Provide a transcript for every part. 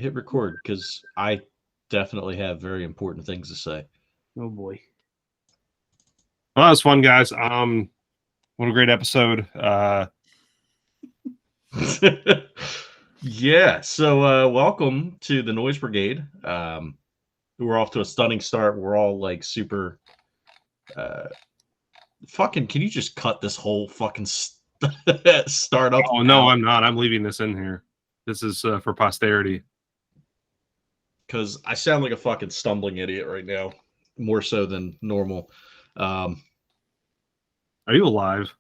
hit record because I definitely have very important things to say. Oh boy. Well, that was fun, guys. What a great episode. Yeah, so welcome to the Noise Brigade. We're off to a stunning start. We're all like super fucking, can you just cut this whole fucking startup? Oh no, out? I'm not. I'm leaving this in here. This is for posterity. Because I sound like a fucking stumbling idiot right now, more so than normal. Are you alive?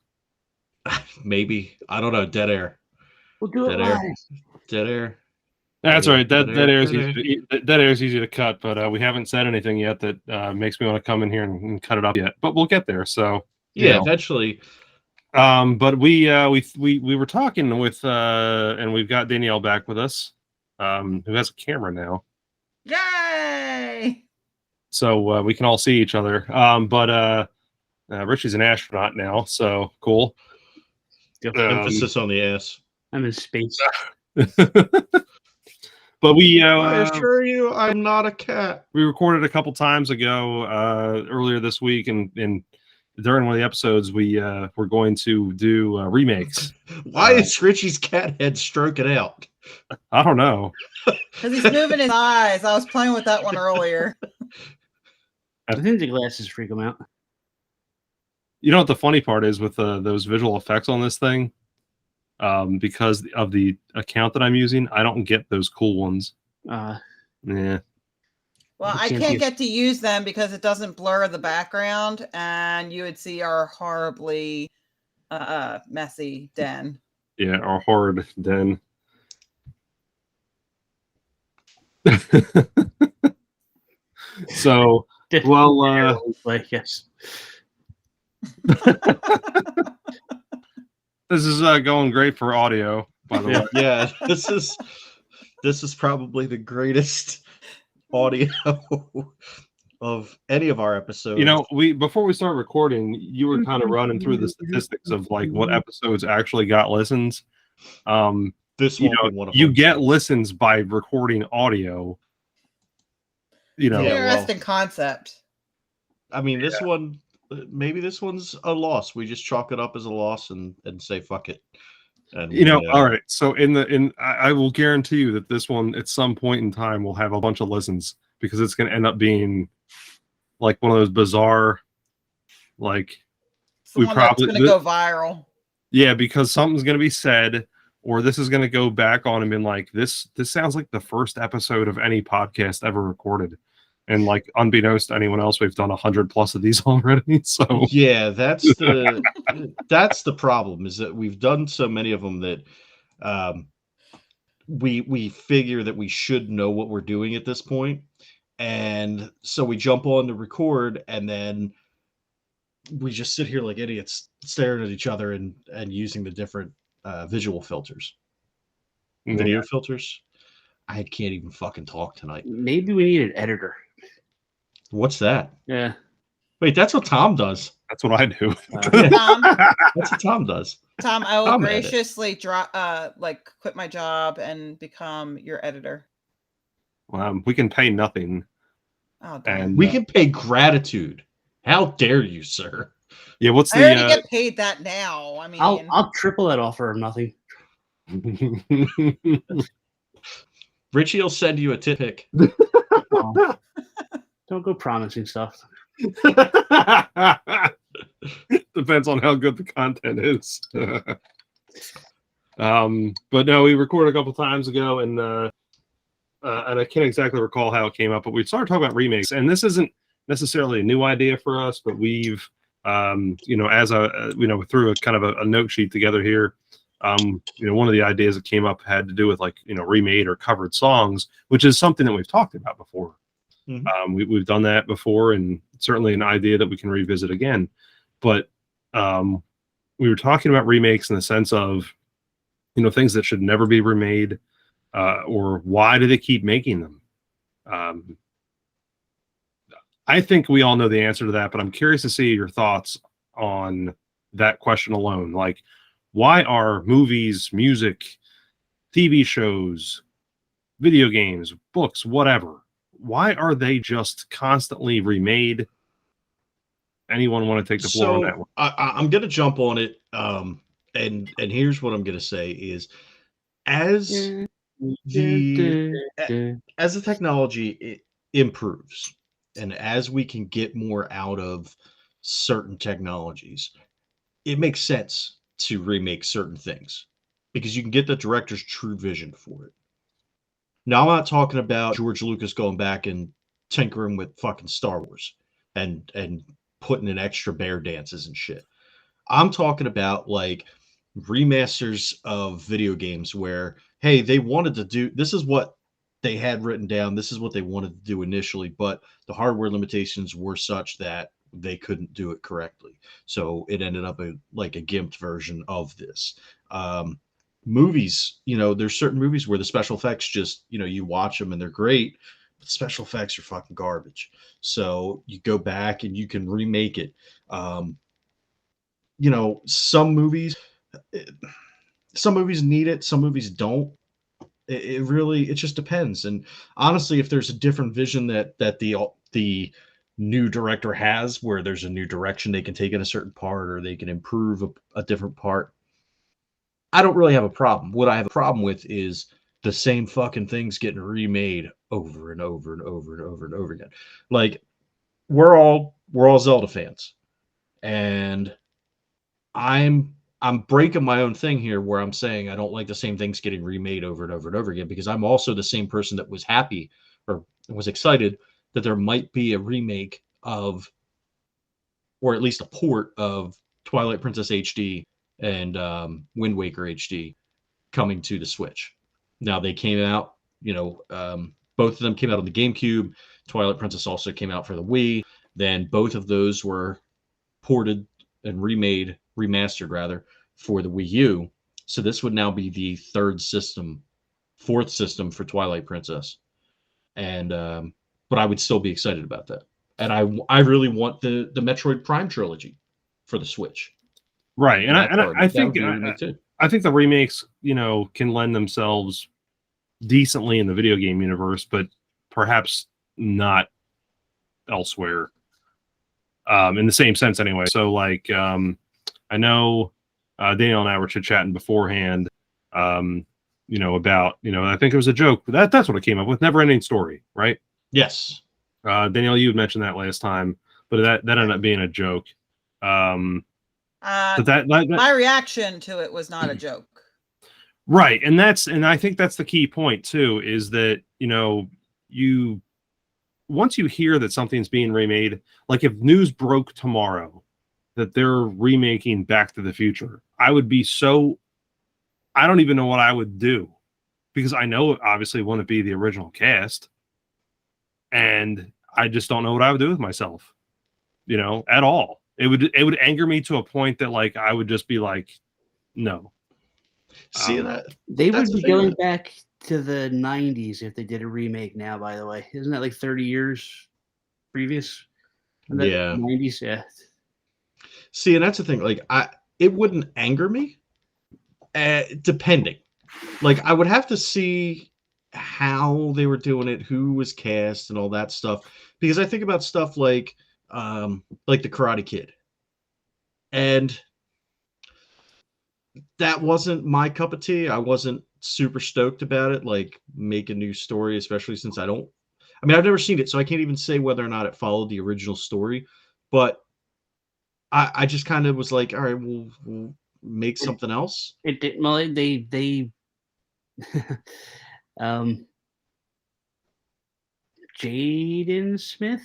Maybe, I don't know. Dead air. We'll do it Dead live. air. Dead air. That's Yeah, right. Dead air is dead easy. Dead air is easy to cut, but we haven't said anything yet that makes me want to come in here and cut it up yet. But we'll get there. So Yeah, eventually. But we were talking with and we've got Danielle back with us, who has a camera now. Yay! So we can all see each other. But Richie's an astronaut now, so cool. Emphasis on the ass. I'm in space. But we I assure you, I'm not a cat. we recorded a couple times ago earlier this week, and during one of the episodes we were going to do remakes. Why is Richie's cat head stroking out? I don't know. Because he's moving his eyes. I was playing with that one earlier. I think the glasses freak him out. You know what the funny part is with those visual effects on this thing? Because of the account that I'm using, I don't get those cool ones. Yeah. Well, I can't get to use them because it doesn't blur the background, and you would see our horribly messy den. Yeah, our horrid den. So, well, like yes. This is going great for audio, by the way. Yeah, this is probably the greatest audio of any of our episodes. You know, before we start recording, you were kind of running through the statistics of like what episodes actually got listens. This you won't know, be one of you them. get listens by recording audio. You know, Interesting concept. I mean, this one, maybe this one's a loss. We just chalk it up as a loss and say fuck it. And you know, all right. So I will guarantee you that this one at some point in time will have a bunch of listens because it's going to end up being like one of those bizarre, like It's probably going to go viral. Yeah, because something's going to be said, or this is going to go back on and be like, this sounds like the first episode of any podcast ever recorded. And like, unbeknownst to anyone else, we've done 100+ of these already. So yeah, that's the problem, is that we've done so many of them that we figure that we should know what we're doing at this point, and so we jump on to record, and then we just sit here like idiots, staring at each other and using the different visual filters, video filters. I can't even fucking talk tonight. Maybe we need an editor. What's that? Yeah. Wait, that's what Tom does. that's what I do. Tom, That's what Tom does. Tom, I will Tom graciously quit my job and become your editor. We can pay nothing. Oh, damn. And We can pay gratitude. How dare you, sir? yeah, what's I the already get paid that now. I mean, I'll triple that offer of nothing. Richie will send you a tit pic. Don't go promising stuff. Depends on how good the content is. But no, we recorded a couple times ago, and I can't exactly recall how it came up, but we started talking about remakes, and this isn't necessarily a new idea for us, but we've as through a kind of a note sheet together here. One of the ideas that came up had to do with like remade or covered songs, which is something that we've talked about before. Mm-hmm. We've done that before, and certainly an idea that we can revisit again. But we were talking about remakes in the sense of things that should never be remade, or why do they keep making them? I think we all know the answer to that, but I'm curious to see your thoughts on that question alone. Like, why are movies, music, TV shows, video games, books, whatever. Why are they just constantly remade? Anyone want to take the floor on that one? I'm going to jump on it. And here's what I'm going to say is, as the technology improves, and as we can get more out of certain technologies, it makes sense to remake certain things because you can get the director's true vision for it. Now, I'm not talking about George Lucas going back and tinkering with fucking Star Wars and putting in extra bear dances and shit. I'm talking about like remasters of video games where, hey, they wanted to do this is what they had written down. This is what they wanted to do initially, but the hardware limitations were such that they couldn't do it correctly. So it ended up like a gimped version of this. Movies, there's certain movies where the special effects just, you watch them and they're great, but special effects are fucking garbage. So you go back and you can remake it. Some movies need it, some movies don't. It just depends. And honestly, if there's a different vision that the new director has, where there's a new direction they can take in a certain part, or they can improve a different part, I don't really have a problem. What I have a problem with is the same fucking things getting remade over and over and over and over and over again. Like, we're all Zelda fans, and I'm breaking my own thing here where I'm saying I don't like the same things getting remade over and over and over again, because I'm also the same person that was happy or was excited that there might be a remake of, or at least a port of, Twilight Princess HD and Wind Waker HD coming to the Switch. Now, they came out, both of them came out on the GameCube. Twilight Princess also came out for the Wii. Then both of those were ported and remastered rather, for the Wii U. So this would now be the fourth system for Twilight Princess. And but I would still be excited about that. And I really want the Metroid Prime trilogy for the Switch. Right. And I think the remakes, can lend themselves decently in the video game universe, but perhaps not elsewhere. In the same sense anyway. So like, I know Danielle and I were chit-chatting beforehand, about, I think it was a joke, but that's what it came up with. Never ending story, right? Yes. Danielle, you had mentioned that last time, but that ended up being a joke. But my reaction to it was not a joke. Right. And I think that's the key point too, is that, once you hear that something's being remade, like if news broke tomorrow that they're remaking Back to the Future, I don't even know what I would do, because I know it obviously wouldn't be the original cast, and I just don't know what I would do with myself, at all. It would anger me to a point that like I would just be like, no. See that they would be going back to the 90s if they did a remake now, by the way. Isn't that like 30 years previous? Yeah. 90s, yeah. See, and that's the thing. Like, it wouldn't anger me, depending. Like, I would have to see how they were doing it, who was cast, and all that stuff. Because I think about stuff like the Karate Kid, and that wasn't my cup of tea. I wasn't super stoked about it, like make a new story, especially since I've never seen it, so I can't even say whether or not it followed the original story. But I just kind of was like, all right, we'll make something else. It did. Well, they Jaden Smith.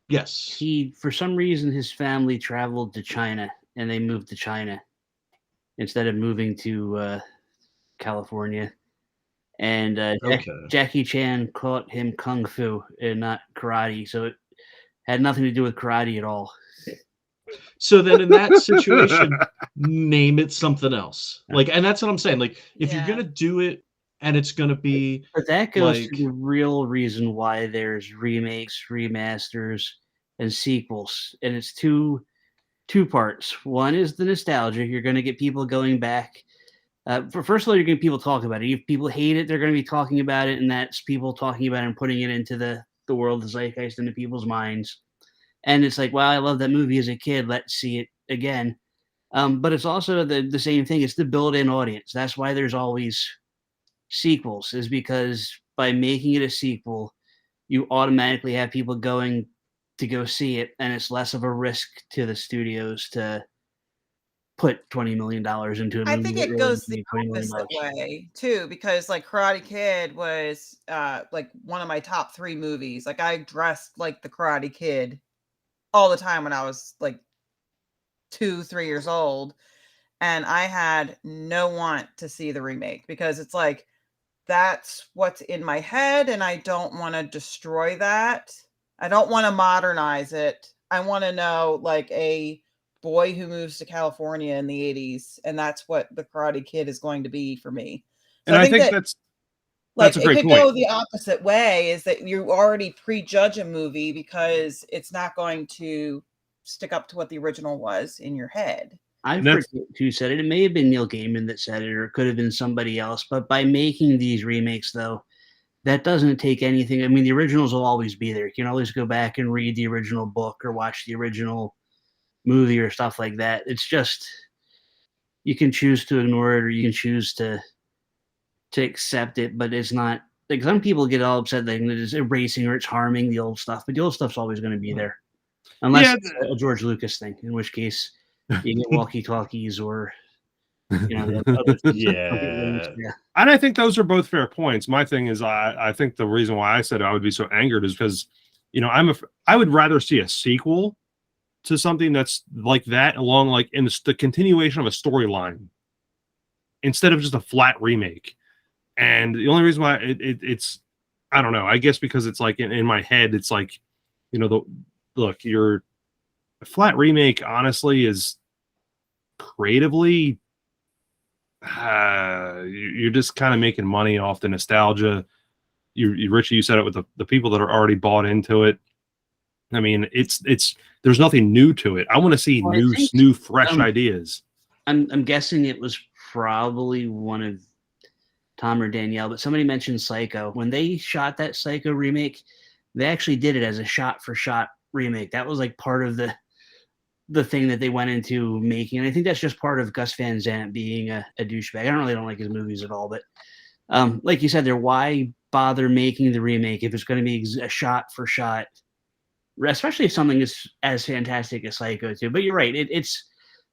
Yes. For some reason, his family traveled to China, and they moved to China instead of moving to California. And Jackie Chan taught him kung fu and not karate, so it had nothing to do with karate at all. So then, in that situation, name it something else. Like, and that's what I'm saying. Like, if you're gonna do it, and it's gonna be, but that goes to the real reason why there's remakes, remasters, and sequels, and it's two parts. One is the nostalgia. You're gonna get people going back First of all, you're going to people talk about it. If people hate it, they're going to be talking about it, and that's people talking about it and putting it into the world, the zeitgeist, into people's minds. And it's like, wow, I love that movie as a kid. Let's see it again. But it's also the same thing. It's the built-in audience. That's why there's always sequels, is because by making it a sequel, you automatically have people going to go see it, and it's less of a risk to the studios to put $20 million into a movie. I think it goes the opposite way too, because like Karate Kid was like one of my top 3 movies. Like I dressed like the Karate Kid all the time when I was like 2-3 years old, and I had no want to see the remake because it's like that's what's in my head, and I don't want to destroy that. I don't want to modernize it. I want to know like a boy who moves to California in the 80s, and that's what the Karate Kid is going to be for me. So and I think that's like a great it could point. go the opposite way, is that you already prejudge a movie because it's not going to stick up to what the original was in your head. I forget who said it. It may have been Neil Gaiman that said it, or it could have been somebody else. But by making these remakes, though, that doesn't take anything. I mean, the originals will always be there. You can always go back and read the original book or watch the original movie or stuff like that. It's just you can choose to ignore it, or you can choose to accept it. But it's not like some people get all upset that it's erasing or it's harming the old stuff. But the old stuff's always going to be there, unless it's a George Lucas thing, in which case you get walkie-talkies or yeah. And I think those are both fair points. My thing is, I think the reason why I said I would be so angered is because, I would rather see a sequel to something that's like that, along like in the continuation of a storyline, instead of just a flat remake. And the only reason why it's I don't know, I guess because it's like in my head, it's like, your flat remake honestly is creatively you're just kind of making money off the nostalgia. Richie, you said it with the people that are already bought into it. I mean, it's there's nothing new to it. I want to see new fresh ideas. I'm guessing it was probably one of Tom or Danielle, but somebody mentioned Psycho. When they shot that Psycho remake, they actually did it as a shot-for-shot remake. That was like part of the thing that they went into making. And I think that's just part of Gus Van Sant being a douchebag. I don't like his movies at all, but like you said there, why bother making the remake if it's going to be a shot-for-shot, especially if something is as fantastic as Psycho too. But you're right, it's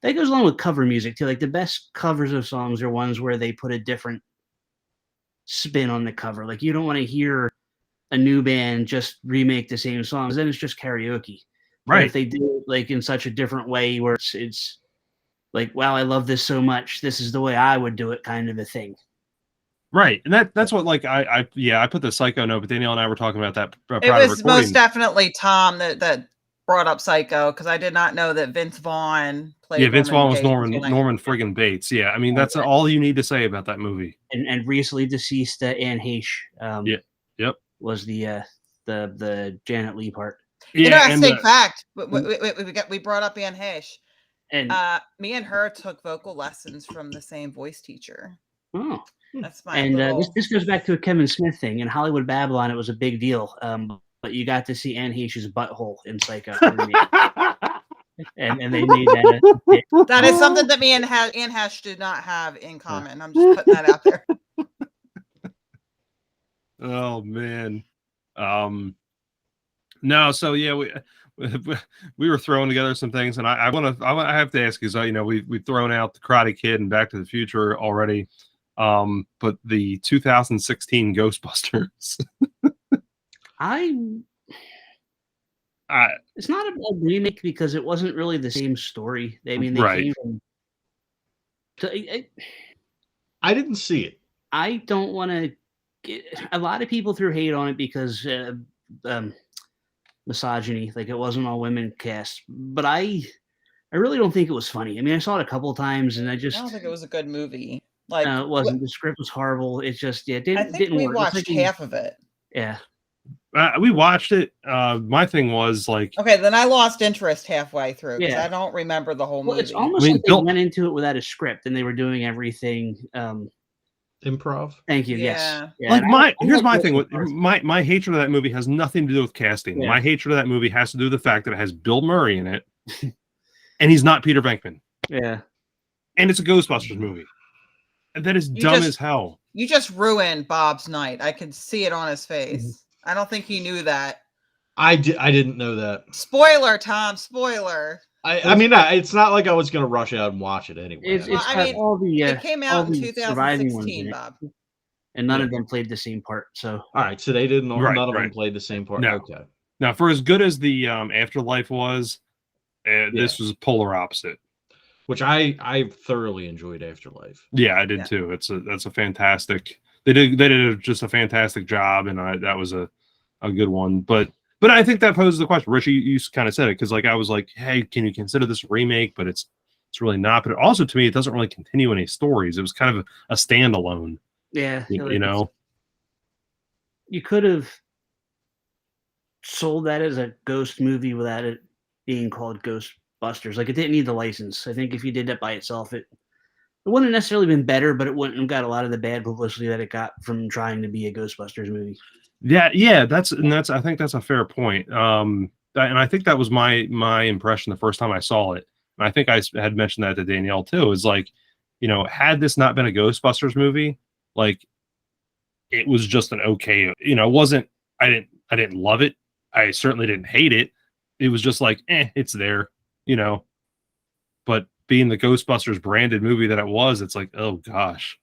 that goes along with cover music too. Like the best covers of songs are ones where they put a different spin on the cover. Like you don't want to hear a new band just remake the same songs, then it's just karaoke. Right. But if they do it like in such a different way where it's like, wow, I love this so much, this is the way I would do it, kind of a thing. Right. And that's what, like, I put the Psycho note, but Danielle and I were talking about that. It was most definitely Tom that brought up Psycho, because I did not know that Vince Vaughn played. Yeah, Vince Vaughn was Norman friggin' Bates. Yeah, I mean, that's all you need to say about that movie. And recently deceased Anne Heche. Yep. Was the Janet Leigh part. Yeah, interesting fact. We brought up Anne Heche, and me and her took vocal lessons from the same voice teacher. Oh, that's my. And this goes back to a Kevin Smith thing. In Hollywood Babylon, it was a big deal. But you got to see Anne Heche's butthole in Psycho. and they made that. That is something that me and Anne Heche did not have in common. I'm just putting that out there. Oh man. No, so yeah, we were throwing together some things, and I have to ask you, we've thrown out the Karate Kid and Back to the Future already, but the 2016 Ghostbusters. It's not a bad remake because it wasn't really the same story. I mean, they right. I didn't see it. I don't want to. A lot of people threw hate on it because misogyny, like it wasn't all women cast. But I really don't think it was funny. I mean, I saw it a couple of times, and I don't think it was a good movie. Like it wasn't. The script was horrible. It just didn't work. We watched half of it. Yeah. We watched it. My thing was like, okay, then I lost interest halfway through because Yeah. I don't remember the whole Well, movie. it's almost like they went into it without a script and they were doing everything. Improv. Thank you. Yeah. Yes. Like here's my thing with my hatred of that movie has nothing to do with casting. Yeah. My hatred of that movie has to do with the fact that it has Bill Murray in it, and he's not Peter Venkman. Yeah. And it's a Ghostbusters movie. And that is dumb as hell. You just ruined Bob's night. I could see it on his face. I don't think he knew that. I didn't know that. Spoiler, Tom. Spoiler. I mean, it's not like I was going to rush out and watch it anyway. It came out in 2016, Bob. And none of them played the same part. So all right, so they didn't. None of them played the same part. No. Okay. Now, for as good as the Afterlife was, this was polar opposite. Which I thoroughly enjoyed Afterlife. Yeah, I did too. That's a fantastic. They did just a fantastic job, and that was a good one. But I think that poses the question. Richie, you kind of said it because like I was like, hey, can you consider this a remake? But it's really not. But also to me, it doesn't really continue any stories. It was kind of a standalone. Yeah, you know, you could have sold that as a ghost movie without it being called Ghostbusters. Like it didn't need the license. I think if you did that by itself, it wouldn't have necessarily been better, but it wouldn't have got a lot of the bad publicity that it got from trying to be a Ghostbusters movie. Yeah, that's I think that's a fair point. And I think that was my impression the first time I saw it. And I think I had mentioned that to Danielle too. Is like, you know, had this not been a Ghostbusters movie, like it was just an okay, you know, it wasn't. I didn't love it. I certainly didn't hate it. It was just like, it's there, you know. But being the Ghostbusters branded movie that it was, it's like, oh gosh,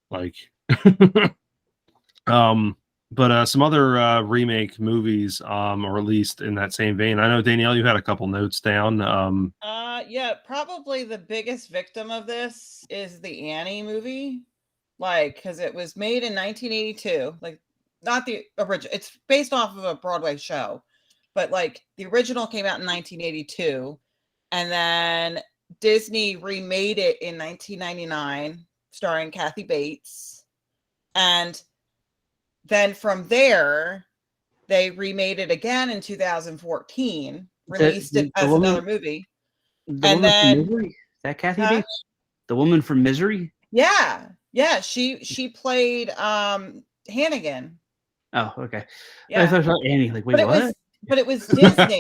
like, But some other remake movies are released in that same vein. I know Danielle, you had a couple notes down. Yeah, probably the biggest victim of this is the Annie movie, like because it was made in 1982. Like, not the original. It's based off of a Broadway show, but like the original came out in 1982, and then Disney remade it in 1999, starring Kathy Bates, and then from there, they remade it again in 2014, released it as another movie. And then that Kathy Bates, the woman from Misery. Yeah, she played Hannigan. Oh, okay. Yeah, I thought it was Annie. Like, wait, what? But it was Disney.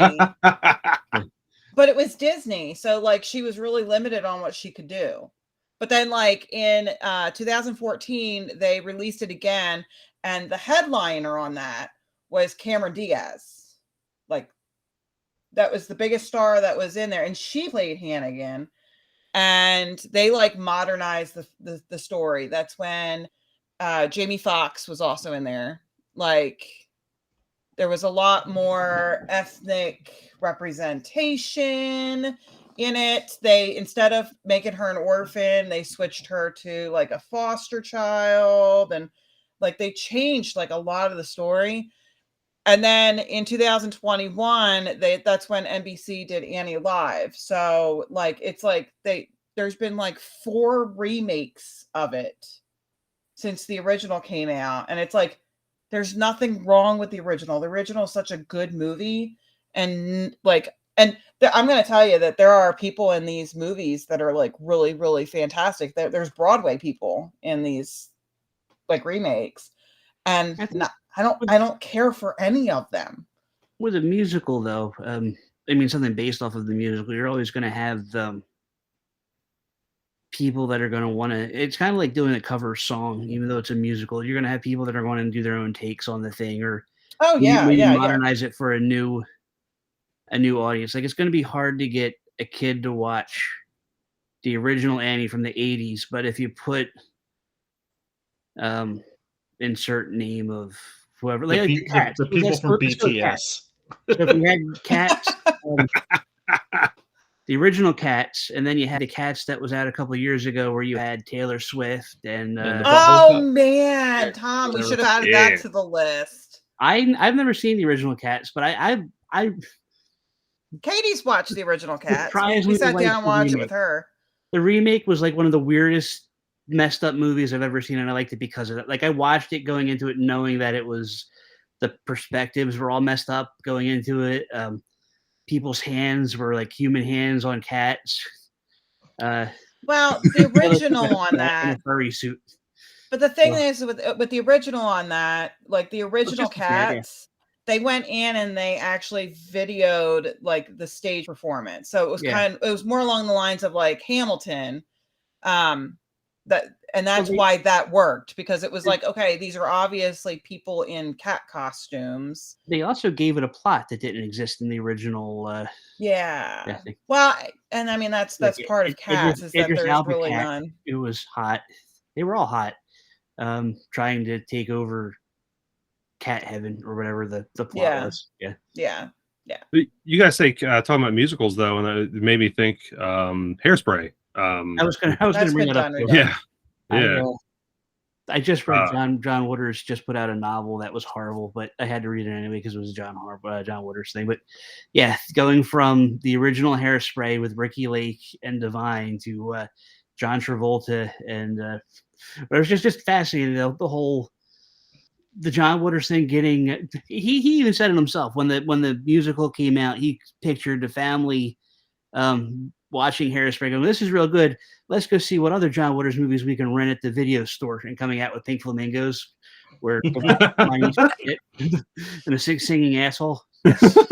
But it was Disney, so like she was really limited on what she could do. But then, like in 2014, they released it again. And the headliner on that was Cameron Diaz. Like, that was the biggest star that was in there. And she played Hannigan. And they, like, modernized the story. That's when Jamie Foxx was also in there. Like, there was a lot more ethnic representation in it. They, instead of making her an orphan, they switched her to, like, a foster child. And like they changed like a lot of the story. And then in 2021, that's when NBC did Annie Live. So like it's like there's been like 4 remakes of it since the original came out. And it's like there's nothing wrong with the original. The original is such a good movie. And like I'm going to tell you that there are people in these movies that are like really, really fantastic. There's Broadway people in these like remakes, and I don't care for any of them. With a musical, though, I mean something based off of the musical, you're always going to have people that are going to want to. It's kind of like doing a cover song, even though it's a musical. You're going to have people that are going to do their own takes on the thing, or modernize it for a new audience. Like it's going to be hard to get a kid to watch the original Annie from the 80s, but if you put insert name of whoever, like the people from BTS. So if you had Cats, the original Cats, and then you had the Cats that was out a couple of years ago, where you had Taylor Swift and oh man, Tom, we should have added that to the list. I've never seen the original Cats, but I Katie's watched the original Cats. We sat down and watched it with her. The remake was like one of the weirdest, messed up movies I've ever seen, and I liked it because of it. Like I watched it going into it knowing that it was the perspectives were all messed up going into it. People's hands were like human hands on cats. Well, the original on in that a furry suit. But the thing is with the original on that, like the original cats, they went in and they actually videoed like the stage performance. So it was it was more along the lines of like Hamilton. That's why that worked, because it was like, okay, these are obviously people in cat costumes. They also gave it a plot that didn't exist in the original. Well, and I mean that's part of Cats is that there's really none. It was hot. They were all hot, trying to take over cat heaven or whatever the plot was. Yeah. You guys say talking about musicals though, and it made me think Hairspray. I was gonna bring that up. I just read John Waters just put out a novel that was horrible, but I had to read it anyway because it was a John Waters thing. But yeah, going from the original Hairspray with Ricky Lake and Divine to John Travolta, and it was just fascinating. The John Waters thing getting he even said it himself when the musical came out. He pictured the family watching Hairspray going, this is real good. Let's go see what other John Waters movies we can rent at the video store, and coming out with Pink Flamingos, where and a singing asshole. So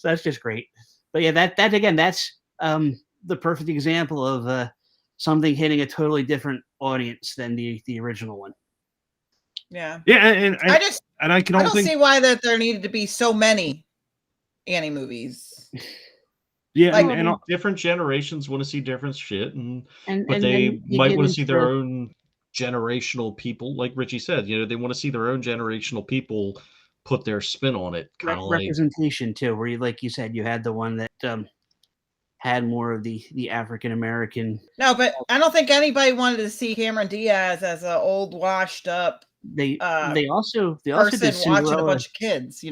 that's just great. But yeah, that again, that's the perfect example of something hitting a totally different audience than the original one. Yeah. And I don't see why that there needed to be so many Annie movies. Yeah, like, and different generations want to see different shit, but they might want to see their own generational people. Like Richie said, they want to see their own generational people put their spin on it. Kind of like representation too, where like you said, you had the one that had more of the African American. No, but I don't think anybody wanted to see Cameron Diaz as an old, washed up. They also did watching a bunch of kids,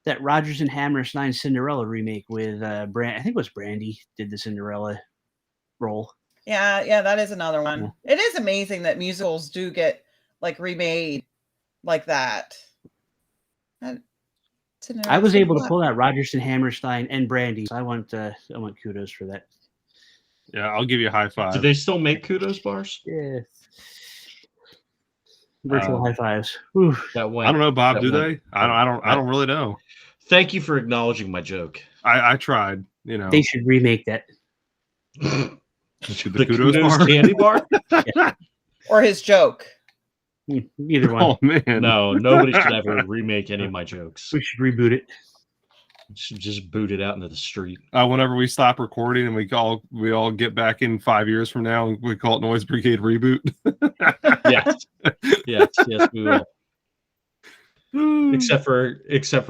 that Rodgers and Hammerstein Cinderella remake with I think it was Brandy did the Cinderella role. Yeah, that is another one. Yeah. It is amazing that musicals do get like remade like that. I was able to pull out Rodgers and Hammerstein and Brandy. So I want kudos for that. Yeah, I'll give you a high five. Do they still make kudos bars? Yeah. Virtual high fives. I don't know, Bob. Do they? I don't really know. Thank you for acknowledging my joke. I tried. They should remake that. The kudos bar? Candy bar? Yeah. Or his joke. Either one. Oh man, no, nobody should ever remake any of my jokes. We should reboot it. We should just boot it out into the street. Whenever we stop recording and we all get back in 5 years from now, we call it Noise Brigade Reboot. yes, we will. Except for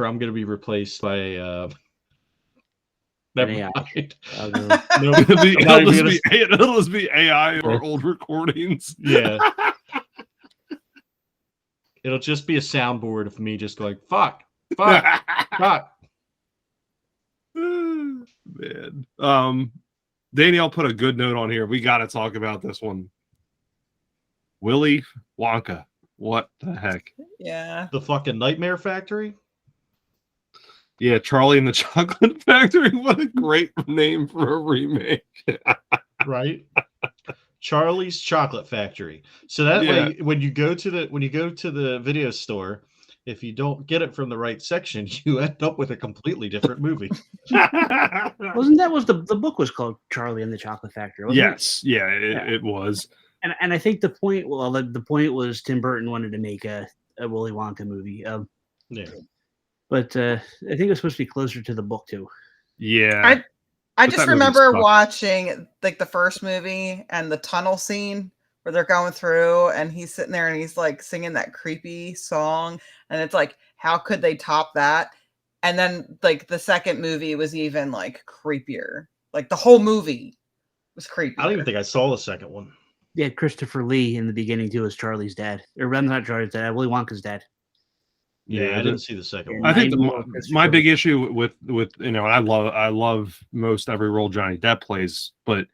I'm going to be replaced by never mind. It'll just be AI or old recordings. Yeah. It'll just be a soundboard of me just going, fuck. Man. Danielle put a good note on here. We got to talk about this one. Willy Wonka. What the heck? Yeah. The fucking Nightmare Factory? Yeah, Charlie and the Chocolate Factory. What a great name for a remake. Right? Charlie's Chocolate Factory. So that way, when you go to the video store, if you don't get it from the right section, you end up with a completely different movie. Wasn't that the book was called Charlie and the Chocolate Factory? Yes, it was. And I think the point was Tim Burton wanted to make a Willy Wonka movie. But I think it was supposed to be closer to the book too. Yeah. I just remember watching like the first movie and the tunnel scene where they're going through and he's sitting there and he's like singing that creepy song. And it's like, how could they top that? And then like the second movie was even like creepier. Like the whole movie was creepy. I don't even think I saw the second one. Yeah, Christopher Lee in the beginning too as Charlie's dad. Or not Charlie's dad, Willy Wonka's dad. Yeah, I didn't see the second one. I think my big issue with I love most every role Johnny Depp plays, but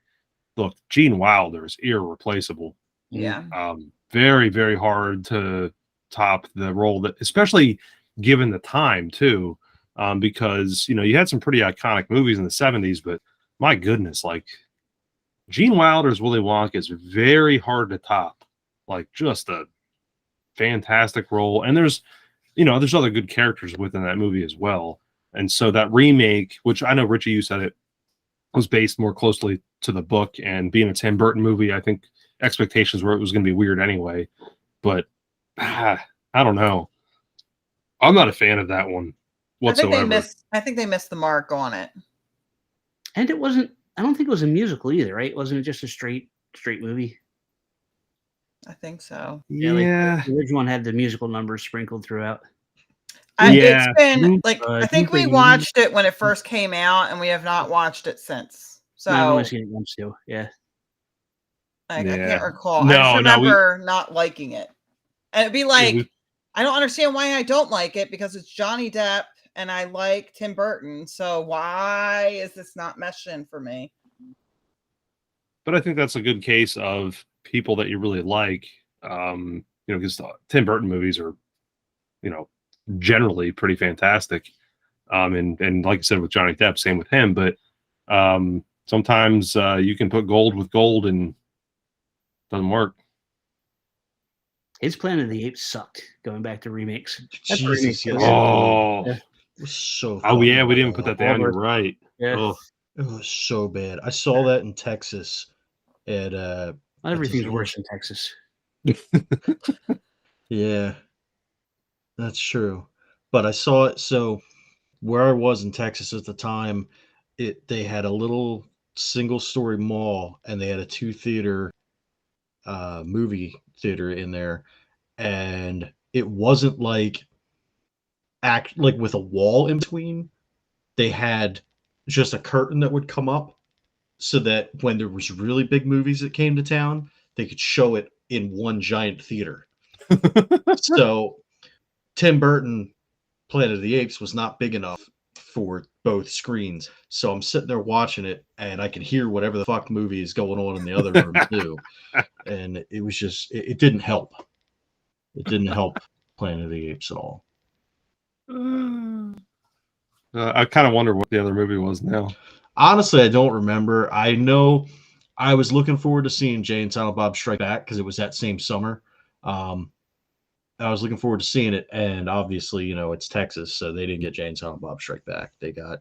look, Gene Wilder is irreplaceable. Yeah. Very, very hard to top the role that, especially given the time too, because you had some pretty iconic movies in the 70s, but my goodness, like Gene Wilder's Willy Wonka is very hard to top. Like just a fantastic role, and there's other good characters within that movie as well. And so that remake, which I know Richie, you said it was based more closely to the book, and being a Tim Burton movie, I think expectations were it was going to be weird anyway. But I don't know. I'm not a fan of that one whatsoever. I think they missed the mark on it. And it wasn't. I don't think it was a musical either, right? Wasn't it just a straight movie? I think so. Yeah. Like the original one had the musical numbers sprinkled throughout. It's been like I think we watched it when it first came out, and we have not watched it since. So I've only seen it once too. Yeah. I can't recall. I just remember not liking it, and it'd be like, I don't understand why I don't like it because it's Johnny Depp and I like Tim Burton. So why is this not meshing for me? But I think that's a good case of people that you really like, because Tim Burton movies are, generally pretty fantastic. And like I said, with Johnny Depp, same with him. But sometimes you can put gold with gold and it doesn't work. His Planet of the Apes sucked. Going back to remakes. Jesus, It was so. We didn't even put that down. You're right. Yeah. Oh. It was so bad. I saw that in Texas. At everything's worse in Texas. Yeah, that's true. But I saw it. So where I was in Texas at the time, they had a little single-story mall, and they had a 2-theater movie theater in there, and it wasn't like with a wall in between. They had just a curtain that would come up so that when there was really big movies that came to town, they could show it in one giant theater. So Tim Burton Planet of the Apes was not big enough for both screens. So I'm sitting there watching it, and I can hear whatever the fuck movie is going on in the other room too. And it was just, it didn't help. It didn't help Planet of the Apes at all. I kind of wonder what the other movie was now. Honestly, I don't remember. I know I was looking forward to seeing Jay and Silent Bob Strike Back because it was that same summer. I was looking forward to seeing it, and obviously, it's Texas, so they didn't get Jay and Silent Bob Strike Back. They got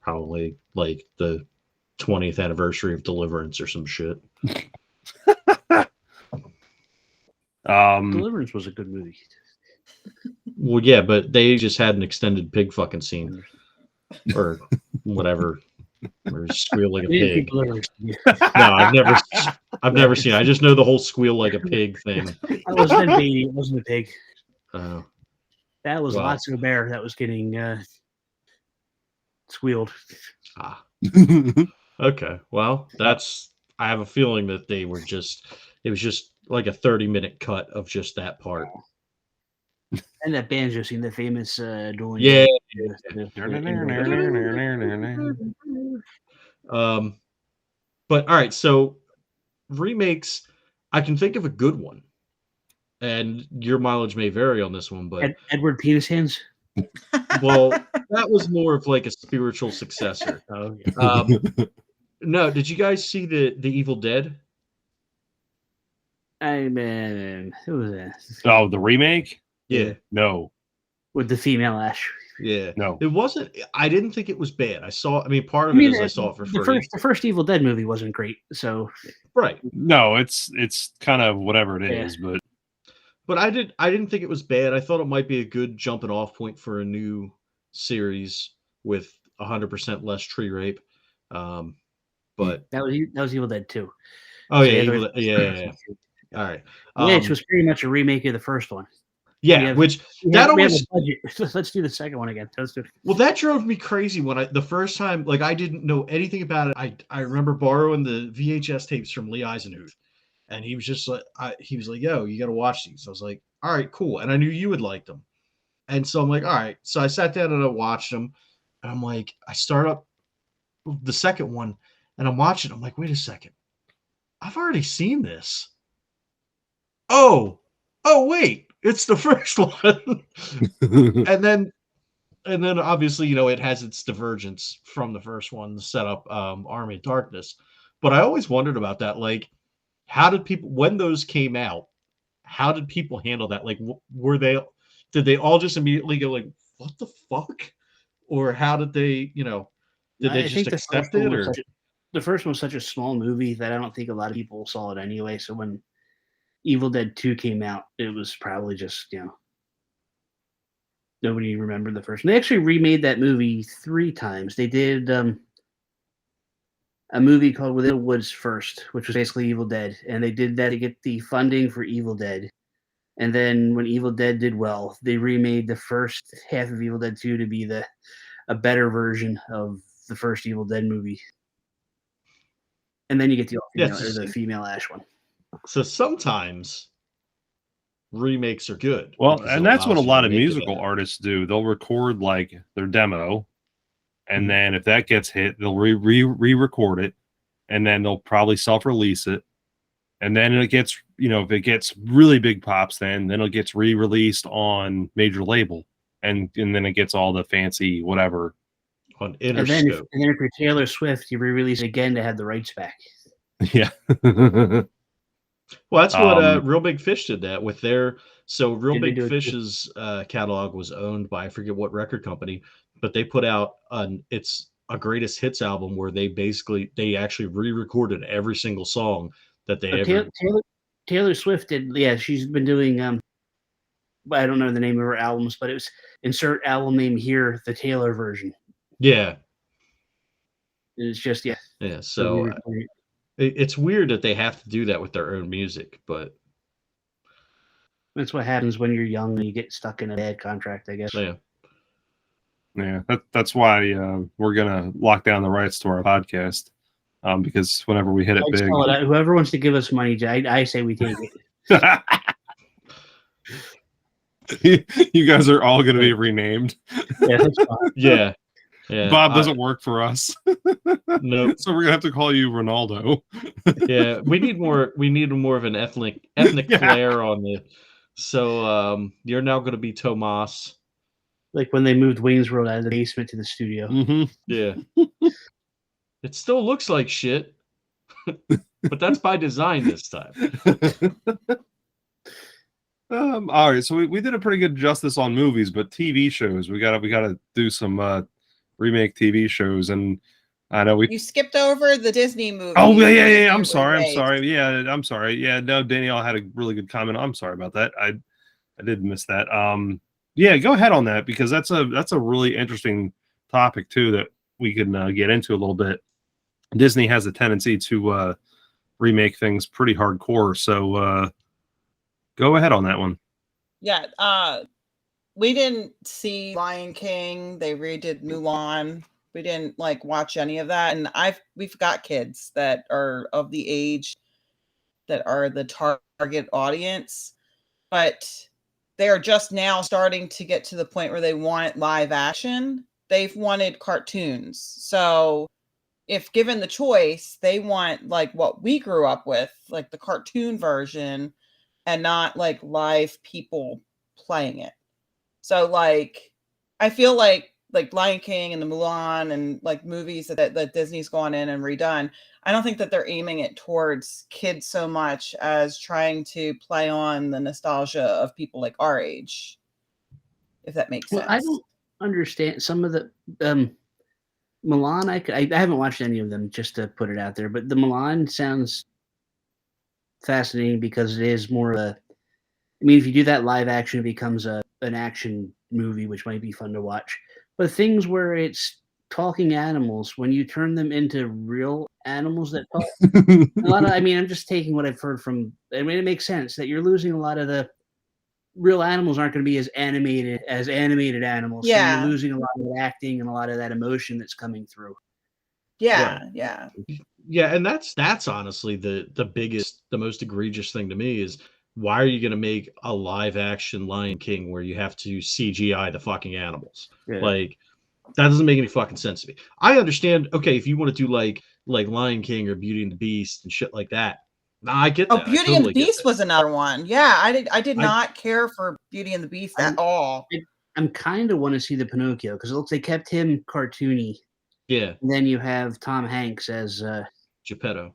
probably like the 20th anniversary of Deliverance or some shit. Deliverance was a good movie. Well, yeah, but they just had an extended pig fucking scene or whatever. Or squeal like a pig. No, I've never seen it. I just know the whole squeal like a pig thing. That wasn't a baby. It wasn't a pig. Oh. That was lots of a bear that was getting squealed. Ah. Okay. Well, I have a feeling that it was just like a 30-minute cut of just that part. And that banjo scene, the famous dueling. Yeah. But all right, so remakes, I can think of a good one, and your mileage may vary on this one, but Edward Penis Hands. Well, that was more of like a spiritual successor. Oh, yeah. No, did you guys see the Evil Dead? Who was that? Oh, the remake? Yeah. No. With the female Ash. Yeah. No. It wasn't. I didn't think it was bad. Part of it is I saw it for free. The first Evil Dead movie wasn't great, so. Right. No, it's kind of whatever it is, but I didn't think it was bad. I thought it might be a good jumping off point for a new series with 100% less tree rape. But that was Evil Dead 2. Oh, so yeah, yeah. All right. Which was pretty much a remake of the first one. Yeah, we have a budget. Let's do the second one again. Let's do it. Well, that drove me crazy when the first time, like, I didn't know anything about it. I remember borrowing the VHS tapes from Lee Eisenhuth, and he was just like, "Yo, you got to watch these." I was like, "All right, cool," and I knew you would like them, and so I'm like, "All right." So I sat down and I watched them, and I'm like, I start up the second one, and I'm watching. I'm like, "Wait a second, I've already seen this." Oh, wait. It's the first one. and then obviously, it has its divergence from the first one to set up Army of Darkness. But I always wondered about that. Like, how did people, when those came out, how did people handle that? Like, did they all just immediately go like, what the fuck? Or how did they, did they just accept it? Or the first one was such a small movie that I don't think a lot of people saw it anyway. So when Evil Dead 2 came out, it was probably just, nobody remembered the first one. They actually remade that movie 3 times. They did a movie called Within the Woods first, which was basically Evil Dead. And they did that to get the funding for Evil Dead. And then when Evil Dead did well, they remade the first half of Evil Dead 2 to be a better version of the first Evil Dead movie. And then you get the female Ash one. So sometimes remakes are good. Well, and that's what a lot of musical artists do. They'll record like their demo, and then if that gets hit, they'll re-record it, and then they'll probably self-release it. And then it gets, if it gets really big pops, then it gets re-released on major label, and then it gets all the fancy whatever on Interscope. And then if you're Taylor Swift, you re-release it again to have the rights back. Yeah. Well, that's what Real Big Fish did that with their. So Real Big Fish's catalog was owned by I forget what record company, but they put out it's a greatest hits album where they actually re-recorded every single song that they ever. Taylor Swift did. Yeah, she's been doing. I don't know the name of her albums, but it was insert album name here, the Taylor version. Yeah. It's just Yeah. So. It's weird that they have to do that with their own music, but that's what happens when you're young and you get stuck in a bad contract, I guess. Yeah. That's why we're gonna lock down the rights to our podcast, because whenever we hit it big, whoever wants to give us money, I say we take it. You guys are all gonna be renamed. Yeah, that's fine. Yeah. Yeah, Bob doesn't work for us. No, so we're gonna have to call you Ronaldo. Yeah, we need more of an ethnic flair on the. So you're now going to be Tomas. Like when they moved Wayne's World out of the basement to the studio. Mm-hmm. Yeah, it still looks like shit, but that's by design this time. All right, so we did a pretty good justice on movies, but TV shows we gotta do some. Remake TV shows, and I know you skipped over the Disney movie. Oh yeah. I'm sorry. Yeah, I'm sorry. Yeah, no, Danielle had a really good comment. I'm sorry about that. I did miss that. Yeah, go ahead on that because that's a really interesting topic too that we can get into a little bit. Disney has a tendency to remake things pretty hardcore, so go ahead on that one. Yeah. We didn't see Lion King. They redid Mulan. We didn't watch any of that. And we've got kids that are of the age that are the target audience, but they are just now starting to get to the point where they want live action. They've wanted cartoons. So if given the choice, they want what we grew up with, like the cartoon version and not live people playing it. So I feel like Lion King and the Mulan and movies that Disney's gone in and redone, I don't think that they're aiming it towards kids so much as trying to play on the nostalgia of people our age, if that makes sense. I don't understand some of the Mulan. I haven't watched any of them, just to put it out there, but the Mulan sounds fascinating because it is more of a. I mean, if you do that live action, it becomes an action movie, which might be fun to watch. But things where it's talking animals, when you turn them into real animals that talk, I'm just taking what I've heard from. I mean, it makes sense that you're losing a lot of the real animals aren't going to be as animated animals. Yeah, so you're losing a lot of acting and a lot of that emotion that's coming through. Yeah, right. Yeah, and that's honestly the biggest, the most egregious thing to me is. Why are you going to make a live action Lion King where you have to CGI the fucking animals? Yeah. That doesn't make any fucking sense to me. I understand. Okay, if you want to do like Lion King or Beauty and the Beast and shit like that, I get that. Beauty and the Beast was another one. Yeah, I did not care for Beauty and the Beast at all. I'm kind of want to see the Pinocchio because it looks they kept him cartoony. Yeah. And then you have Tom Hanks as Geppetto.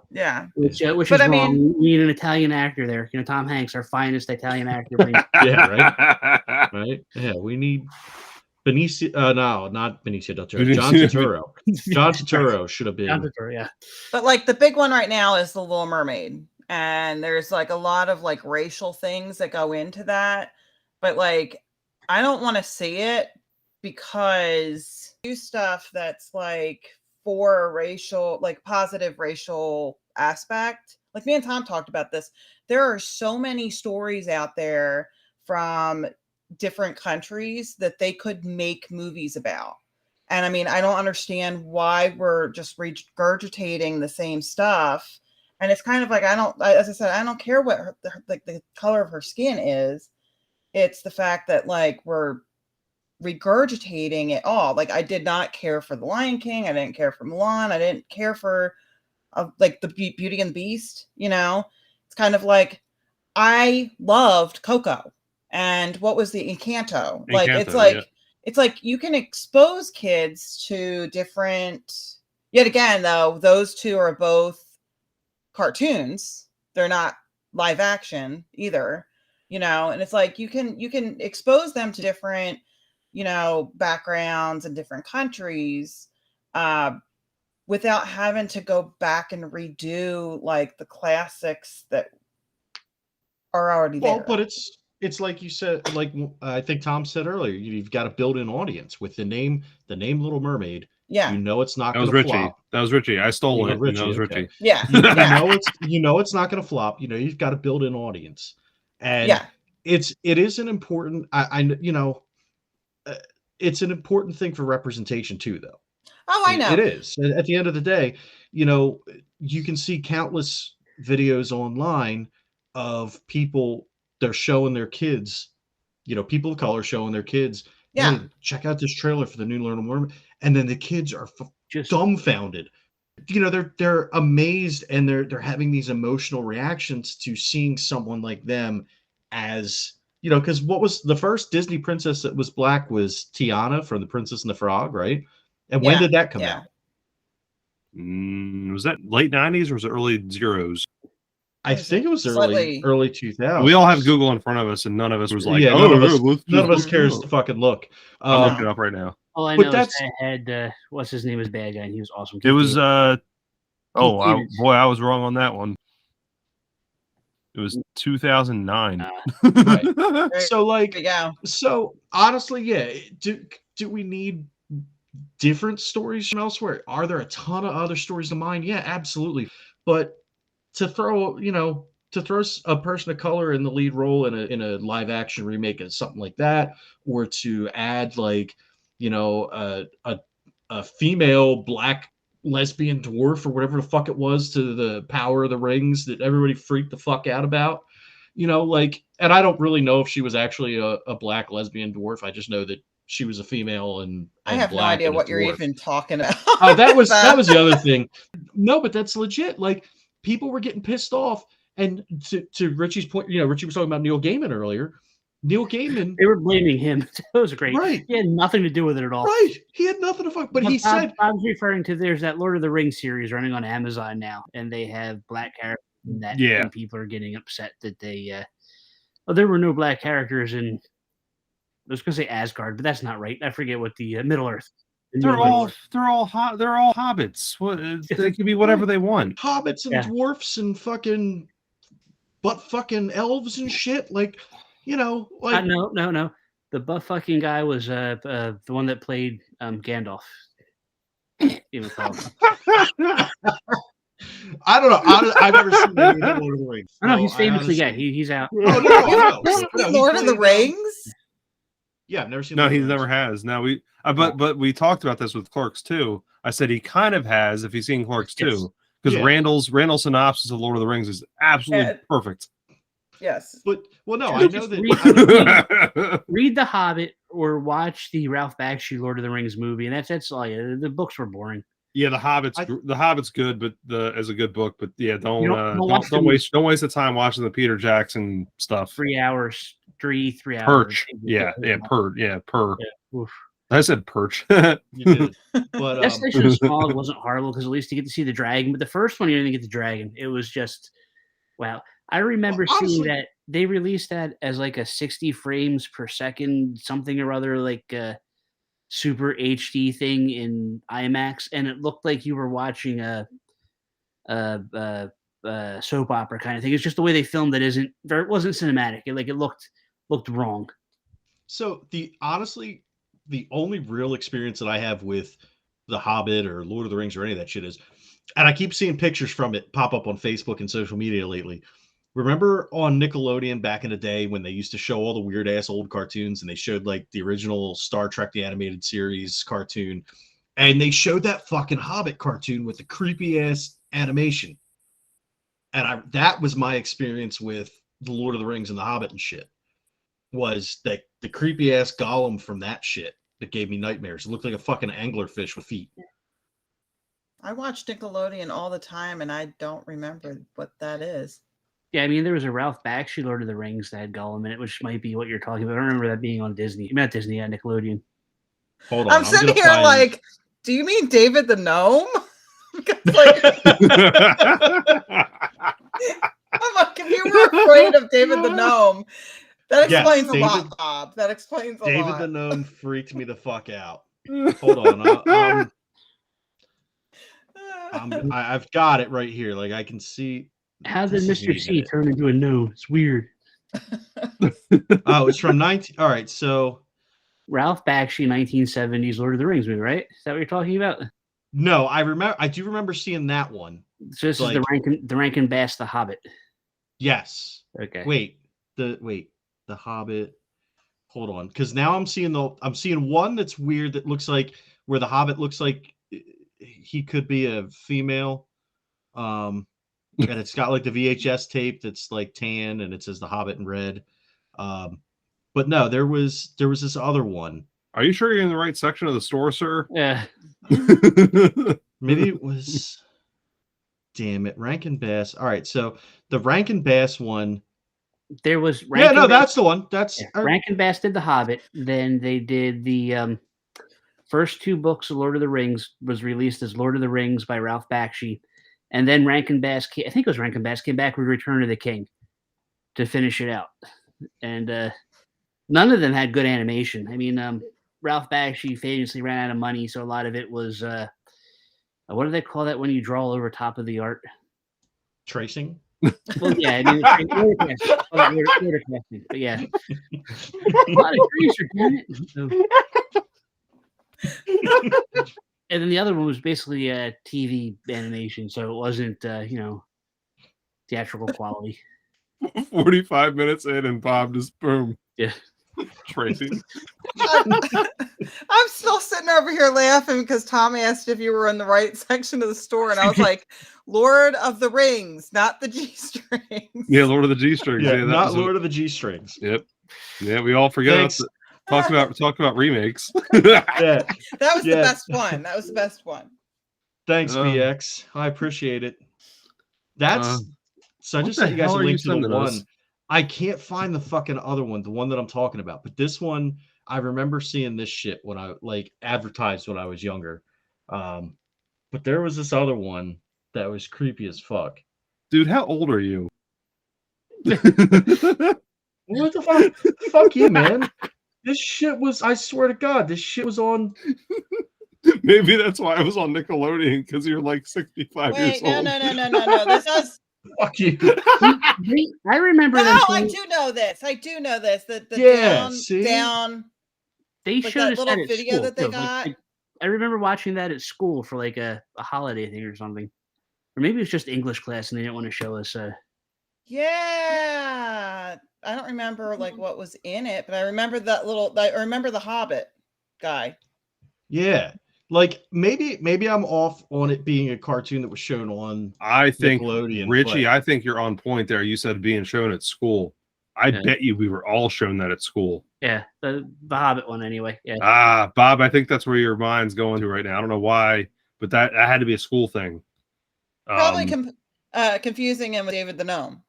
Yeah. Which is wrong. We need an Italian actor there. You know, Tom Hanks, our finest Italian actor. Yeah, right. Right. Yeah, we need Benicio. No, not Benicio del Toro. John Turturro. John Turturro should have been. John Turturro, yeah. But like the big one right now is The Little Mermaid, and there's like a lot of like racial things that go into that. But like, I don't want to see it because do stuff that's like for a racial, like positive racial aspect. Like me and Tom talked about this. There are so many stories out there from different countries that they could make movies about. And I mean, I don't understand why we're just regurgitating the same stuff. And it's kind of like, as I said, I don't care what the color of her skin is. It's the fact that like we're regurgitating it all. Like I did not care for The Lion King. I didn't care for Mulan. I didn't care for like the Beauty and the Beast. You know, it's kind of like I loved Coco and what was the Encanto? Like it's like you can expose kids to different. Yet again, though, those two are both cartoons. They're not live action either. You know, and it's like you can expose them to different, you know, backgrounds and different countries without having to go back and redo like the classics that are already there. Well, but it's like you said, like I think Tom said earlier, you've got to build an audience with the name Little Mermaid. Yeah, you know it's not going to flop. That was Richie. I stole it. That was Richie. Yeah, you know it's not going to flop. You know you've got to build an audience, and it is an important. You know, it's an important thing for representation too, though. Oh, I know it is. At the end of the day, you know, you can see countless videos online of people. They're showing their kids, you know, people of color showing their kids. Yeah, hey, check out this trailer for the new Little Mermaid, and then the kids are just dumbfounded. You know, they're amazed and they're having these emotional reactions to seeing someone like them as, you know, because what was the first Disney princess that was black was Tiana from The Princess and the Frog, right? And when did that come out? Was that late 90s or was it early zeros? I think it was early 2000s. We all have Google in front of us, and none of us was like, none of us cares to fucking look. I'm looking it up right now. All I know is I had what's his name was bad guy, and he was awesome. It was I was wrong on that one. It was 2009. Right. So honestly, do we need different stories from elsewhere? Are there a ton of other stories to mine? Yeah, absolutely. But to throw a person of color in the lead role in a live action remake of something like that, or to add like, you know, a female black lesbian dwarf or whatever the fuck it was to the Power of the Rings that everybody freaked the fuck out about, you know, like, and I don't really know if she was actually a black lesbian dwarf. I just know that she was a female and I have no idea what you're even talking about. That was the other thing. No, but that's legit. Like, people were getting pissed off, and to Richie's point, you know, Richie was talking about Neil Gaiman earlier. Neil Gaiman, they were blaming him. That was great. Right, he had nothing to do with it at all. Right, he had nothing to fuck. But he said, I was referring to there's that Lord of the Rings series running on Amazon now, and they have black characters in that. Yeah, and people are getting upset that they. There were no black characters in. I was going to say Asgard, but that's not right. I forget what the Middle Earth. They're all hobbits. They can be whatever they want. Hobbits and dwarfs and fucking butt-fucking elves and shit. Like, you know, like no. The butt-fucking guy was the one that played Gandalf. Even I don't know. I've never seen any of Lord of the Rings. No, he's famously gay. He's out. Oh, no. Lord of the Rings? Yeah, I've never seen. No, he never has. Now but we talked about this with Clerks 2. I said he kind of has if he's seen Clerks 2, because Randall's synopsis of Lord of the Rings is absolutely perfect. Yes, but I know that read The Hobbit or watch the Ralph Bakshi Lord of the Rings movie, and that's all. The books were boring. Yeah, the Hobbit's good, but as a good book, but yeah, don't waste the time watching the Peter Jackson stuff. 3 hours, 3 hours. Perch, Perch. Yeah. I said Perch. You did, but Destination Smog wasn't horrible because at least you get to see the dragon. But the first one, you didn't get the dragon. It was just wow. I remember seeing that they released that as like a 60 frames per second something or other, like super HD thing in IMAX, and it looked like you were watching a soap opera kind of thing. It's just the way they filmed it it wasn't cinematic. It looked wrong. So the only real experience that I have with The Hobbit or Lord of the Rings or any of that shit is, and I keep seeing pictures from it pop up on Facebook and social media lately. Remember on Nickelodeon back in the day when they used to show all the weird ass old cartoons, and they showed like the original Star Trek the Animated Series cartoon, and they showed that fucking Hobbit cartoon with the creepy ass animation. And that was my experience with the Lord of the Rings and the Hobbit and shit. Was that the creepy ass golem from that shit that gave me nightmares. It looked like a fucking anglerfish with feet. I watch Nickelodeon all the time, and I don't remember what that is. Yeah, I mean, there was a Ralph Bakshi Lord of the Rings that had Gollum in it, which might be what you're talking about. I don't remember that being on Disney. Not Disney, Nickelodeon. Hold on. I'm sitting here like, do you mean David the Gnome? Like, I'm like, if you were afraid of David the Gnome, that explains a lot, Bob. That explains a lot. David the Gnome freaked me the fuck out. Hold on. I've got it right here. Like, I can see. How did Mr. C turn into a gnome? It's weird. Oh, it's from 19. All right, so Ralph Bakshi, 1970s Lord of the Rings movie, right? Is that what you're talking about? No, I do remember seeing that one. So this is the Rankin Bass, The Hobbit. Yes. Okay. Wait, The Hobbit. Hold on, because now I'm seeing one that's weird that looks like where the Hobbit looks like he could be a female. And it's got like the VHS tape that's like tan and it says The Hobbit in red. But no, there was this other one. Are you sure you're in the right section of the store, sir? Yeah. Maybe it was. Damn it, Rankin Bass. All right, so the Rankin Bass one. There was. That's the one. That's Rankin Bass did The Hobbit. Then they did the first 2 books of Lord of the Rings was released as Lord of the Rings by Ralph Bakshi. And then Rankin Bass, I think it was Rankin Bass, came back with Return of the King to finish it out. And none of them had good animation. I mean, Ralph Bakshi famously ran out of money, so a lot of it was, what do they call that when you draw over top of the art? Tracing? Well, yeah, I mean, watercasting, but yeah. A lot of tracer, damn it. And then the other one was basically a TV animation, so it wasn't, theatrical quality. 45 minutes in, and Bob just boom. Yeah. Tracy. I'm still sitting over here laughing because Tom asked if you were in the right section of the store, and I was like, Lord of the Rings, not the G-strings. Yeah, Lord of the G-strings. Yeah, not Lord of the G-strings. Yep. Yeah, we all forget. Talk about remakes. Yeah. That was the best one. That was the best one. Thanks, BX. I appreciate it. That's so I just sent you guys a link to the one. I can't find the fucking other one, the one that I'm talking about. But this one, I remember seeing this shit when I advertised when I was younger. But there was this other one that was creepy as fuck. Dude, how old are you? What the fuck? Fuck you, man. This shit was, I swear to God, this shit was on. Maybe that's why I was on Nickelodeon, because you're like 65 years old. No. This is. Fuck you. I remember that. Oh, I do know this. Down. They showed us that little video school, that they got. I remember watching that at school for like a holiday thing or something. Or maybe it was just English class and they didn't want to show us. Yeah. I don't remember like what was in it, but I remember I remember the Hobbit guy. Yeah. Like maybe I'm off on it being a cartoon that was shown on Nickelodeon. Richie, I think you're on point there. You said being shown at school. I bet you we were all shown that at school. Yeah, the Hobbit one anyway. Yeah. Bob, I think that's where your mind's going to right now. I don't know why but that had to be a school thing. Probably confusing him with David the Gnome.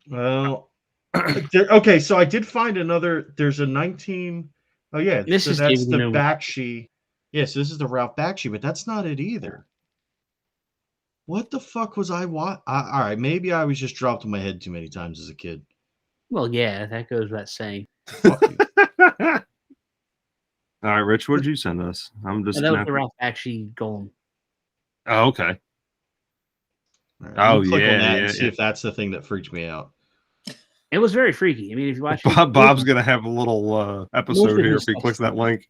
Well, okay, so I did find another. There's a 19. Oh yeah, This so is that's David the the Gnome. Bakshi. Yes, this is the Ralph Bakshi, but that's not it either. What the fuck was I all right, maybe I was just dropped on my head too many times as a kid. Well, yeah, that goes without saying. Fuck you. All right, Rich, what did you send us? I'm just. That was the Ralph Bakshi Golem. Oh, okay. Right, Oh click yeah, on that yeah, and see if that's the thing that freaked me out. It was very freaky. I mean, if you watch Bob's gonna have a little episode here if he clicks that link.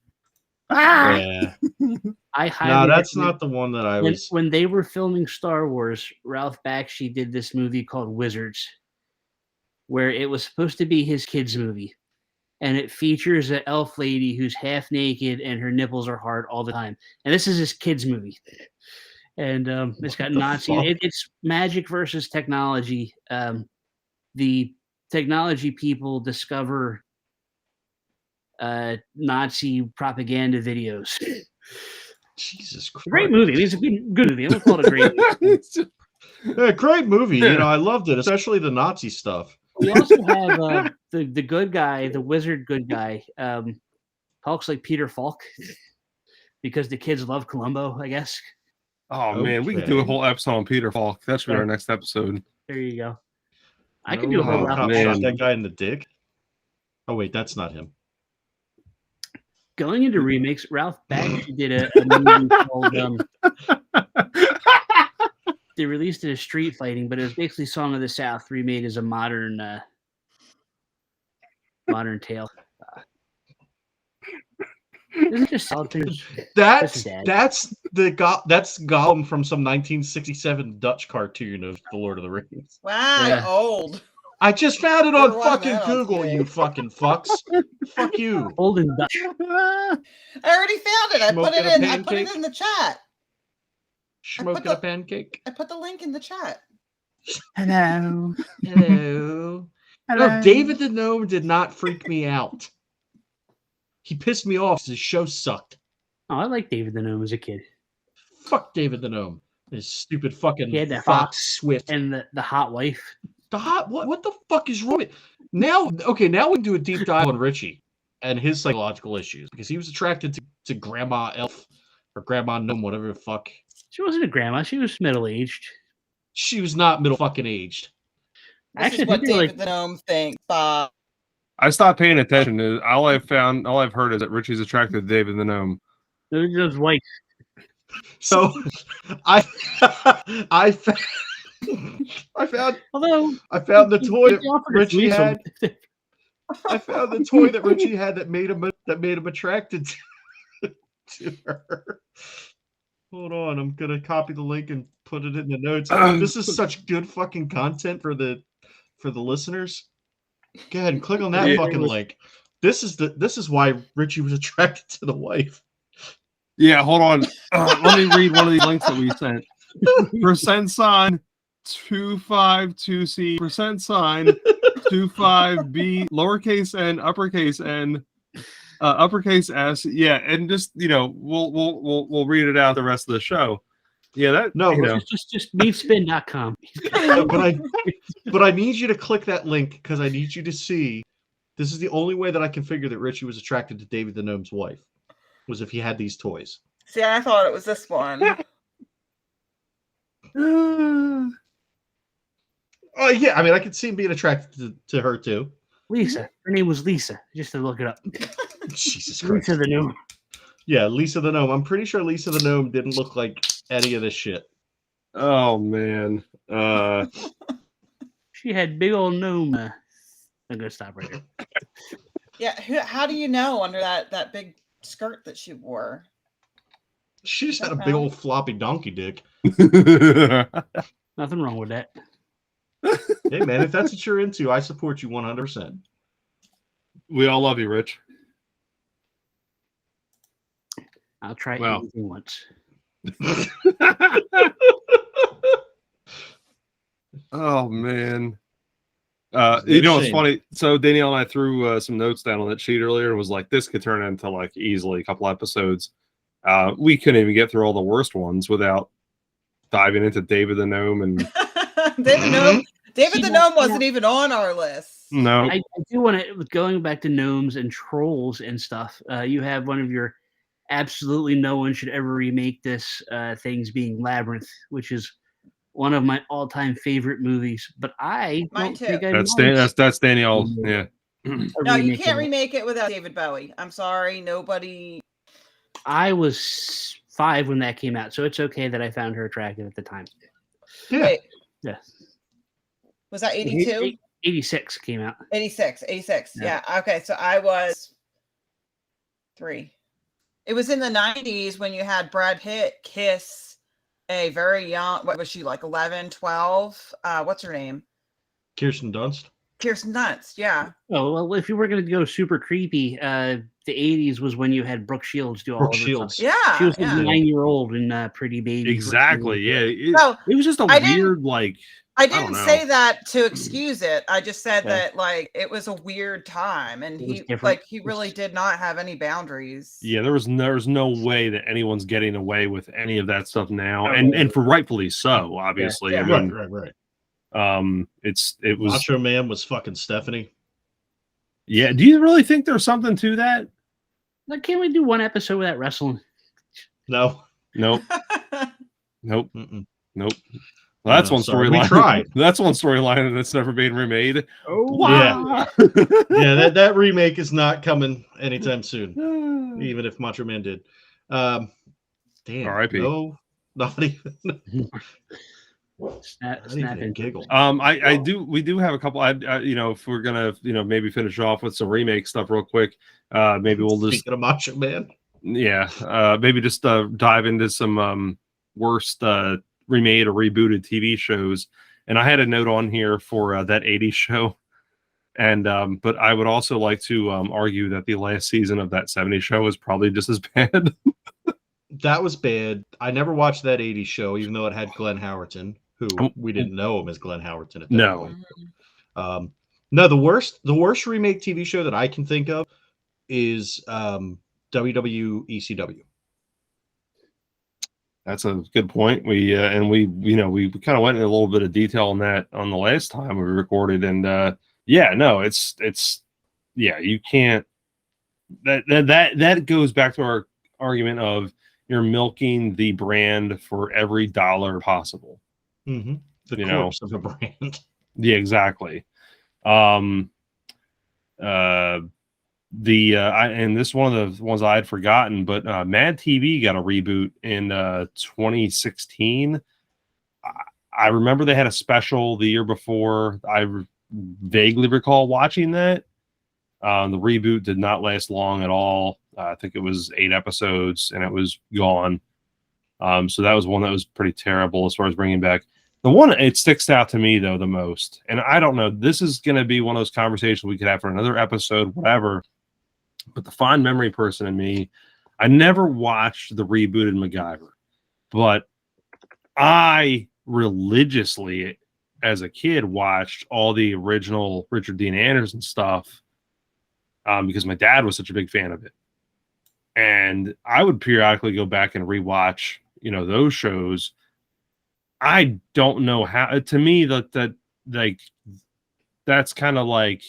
Yeah. I highly No, that's not the one that I was. When they were filming Star Wars, Ralph Bakshi did this movie called Wizards, where it was supposed to be his kids' movie, and it features an elf lady who's half naked and her nipples are hard all the time. And this is his kids' movie, and it's got Nazi. It's magic versus technology. The technology people discover Nazi propaganda videos. Jesus Christ. Great movie. It's a good movie. I'm gonna call it a great movie. Yeah, great movie. You know, I loved it, especially the Nazi stuff. We also have the good guy, the wizard good guy, talks like Peter Falk because the kids love Columbo, I guess. Oh man, we could do a whole episode on Peter Falk. That should be our next episode. There you go. I can do a whole cop shot that guy in the dick. Oh wait, that's not him. Going into remakes, Ralph Bakshi did a movie called they released it as Street Fighting, but it was basically Song of the South remade as a modern tale. This is just solid things. That's Gollum from some 1967 Dutch cartoon of The Lord of the Rings. Wow, yeah. Old. I just found it on fucking Google, you fucking fucks. Fuck you. Old and Dutch. I already found it. I put it in the chat. Smoking a pancake. I put the link in the chat. Hello. Hello. No, David the Gnome did not freak me out. He pissed me off because his show sucked. Oh, I like David the Gnome as a kid. Fuck David the Gnome. His stupid fucking Fox Swift. And the hot wife. The hot what the fuck is wrong with now we can do a deep dive on Richie and his psychological issues because he was attracted to Grandma Elf or Grandma Gnome, whatever the fuck. She wasn't a grandma, she was middle-aged. She was not middle fucking aged. This is what David the Gnome thinks, Bob. I stopped paying attention. All I've heard is that Richie's attracted to David the Gnome. It was just white. So I found the toy that Richie had. I found the toy that Richie had that made him attracted to her. Hold on, I'm gonna copy the link and put it in the notes. This is such good fucking content for the listeners. Go ahead and click on that fucking link. This is why Richie was attracted to the wife. Yeah, hold on. Let me read one of these links that we sent. %sign 252C %sign 25B lowercase n uppercase n uppercase s. Yeah, and just we'll read it out the rest of the show. Yeah, that just meatspin.com. but I need you to click that link because I need you to see. This is the only way that I can figure that Richie was attracted to David the Gnome's wife was if he had these toys. See, I thought it was this one. Oh yeah, I mean, I could see him being attracted to her too. Lisa, her name was Lisa. Just to look it up. Jesus Christ. Lisa the Gnome. Yeah, Lisa the Gnome. I'm pretty sure Lisa the Gnome didn't look like any of this shit. Oh man. She had big old gnome. I'm gonna stop right here. Yeah, how do you know under that big skirt that she wore? She just had a big old floppy donkey dick. Nothing wrong with that. Hey man, if that's what you're into, I support you 100%. We all love you, Rich. I'll try anything once. Oh man. It's funny. So Danielle and I threw some notes down on that sheet earlier and was like, this could turn into like easily a couple episodes. We couldn't even get through all the worst ones without diving into David the Gnome and David the Gnome wasn't even on our list. No, I do want to, going back to gnomes and trolls and stuff. You have one of your absolutely no one should ever remake this things being Labyrinth, which is one of my all-time favorite movies. But I Mine don't too. think I that's Danielle. Yeah. No, you can't remake it without David Bowie. I'm sorry, nobody. I was 5 when that came out, so it's okay that I found her attractive at the time. Yeah. Wait, Yeah. was that 82? 86 came out. 86. Yeah. Okay, so I was 3. It was in the 90s when you had Brad Pitt kiss a very young, what was she, like 11, 12? What's her name? Kirsten Dunst. Kirsten Dunst, yeah. Oh, well, if you were going to go super creepy, the 80s was when you had Brooke Shields do all of her Shields. stuff. Yeah. She was a 9-year-old in Pretty Baby. Exactly. Yeah. It was just a weird, like. I didn't say that to excuse it. I just said that like it was a weird time, and he really did not have any boundaries. Yeah, there's no way that anyone's getting away with any of that stuff now, and for rightfully so. Obviously, I mean, right. It was Macho Man was fucking Stephanie. Yeah, do you really think there's something to that? Like, can't we do one episode without wrestling? No. Nope. Nope. Mm-mm. Nope. Well, that's one storyline. We tried. That's one storyline that's never been remade. Oh, wow. Yeah, that remake is not coming anytime soon. Even if Macho Man did. Damn. R.I.P. No, not even. Snap and giggle. We do have a couple. If we're gonna, maybe finish off with some remake stuff real quick. Maybe we'll just speaking of Macho Man. Yeah. Maybe just dive into some worst remade or rebooted TV shows. And I had a note on here for that 80s show. And but I would also like to argue that the last season of that 70s show is probably just as bad. That was bad. I never watched that 80s show, even though it had Glenn Howerton, who we didn't know him as Glenn Howerton at that point. No, the worst remake TV show that I can think of is WWECW. That's a good point. We kind of went in a little bit of detail on that on the last time we recorded, and you can't. That goes back to our argument of you're milking the brand for every dollar possible. Mm-hmm. The corpse of a brand. Yeah, exactly. And this is one of the ones I had forgotten, but Mad TV got a reboot in 2016. I remember they had a special the year before. I vaguely recall watching that. The reboot did not last long at all. I think it was 8 episodes and it was gone. So that was one that was pretty terrible as far as bringing back. The one it sticks out to me though the most, and I don't know, this is going to be one of those conversations we could have for another episode, whatever. But the fond memory person in me, I never watched the rebooted MacGyver, but I religiously, as a kid, watched all the original Richard Dean Anderson stuff because my dad was such a big fan of it. And I would periodically go back and rewatch, those shows. I don't know how. To me, that's kind of like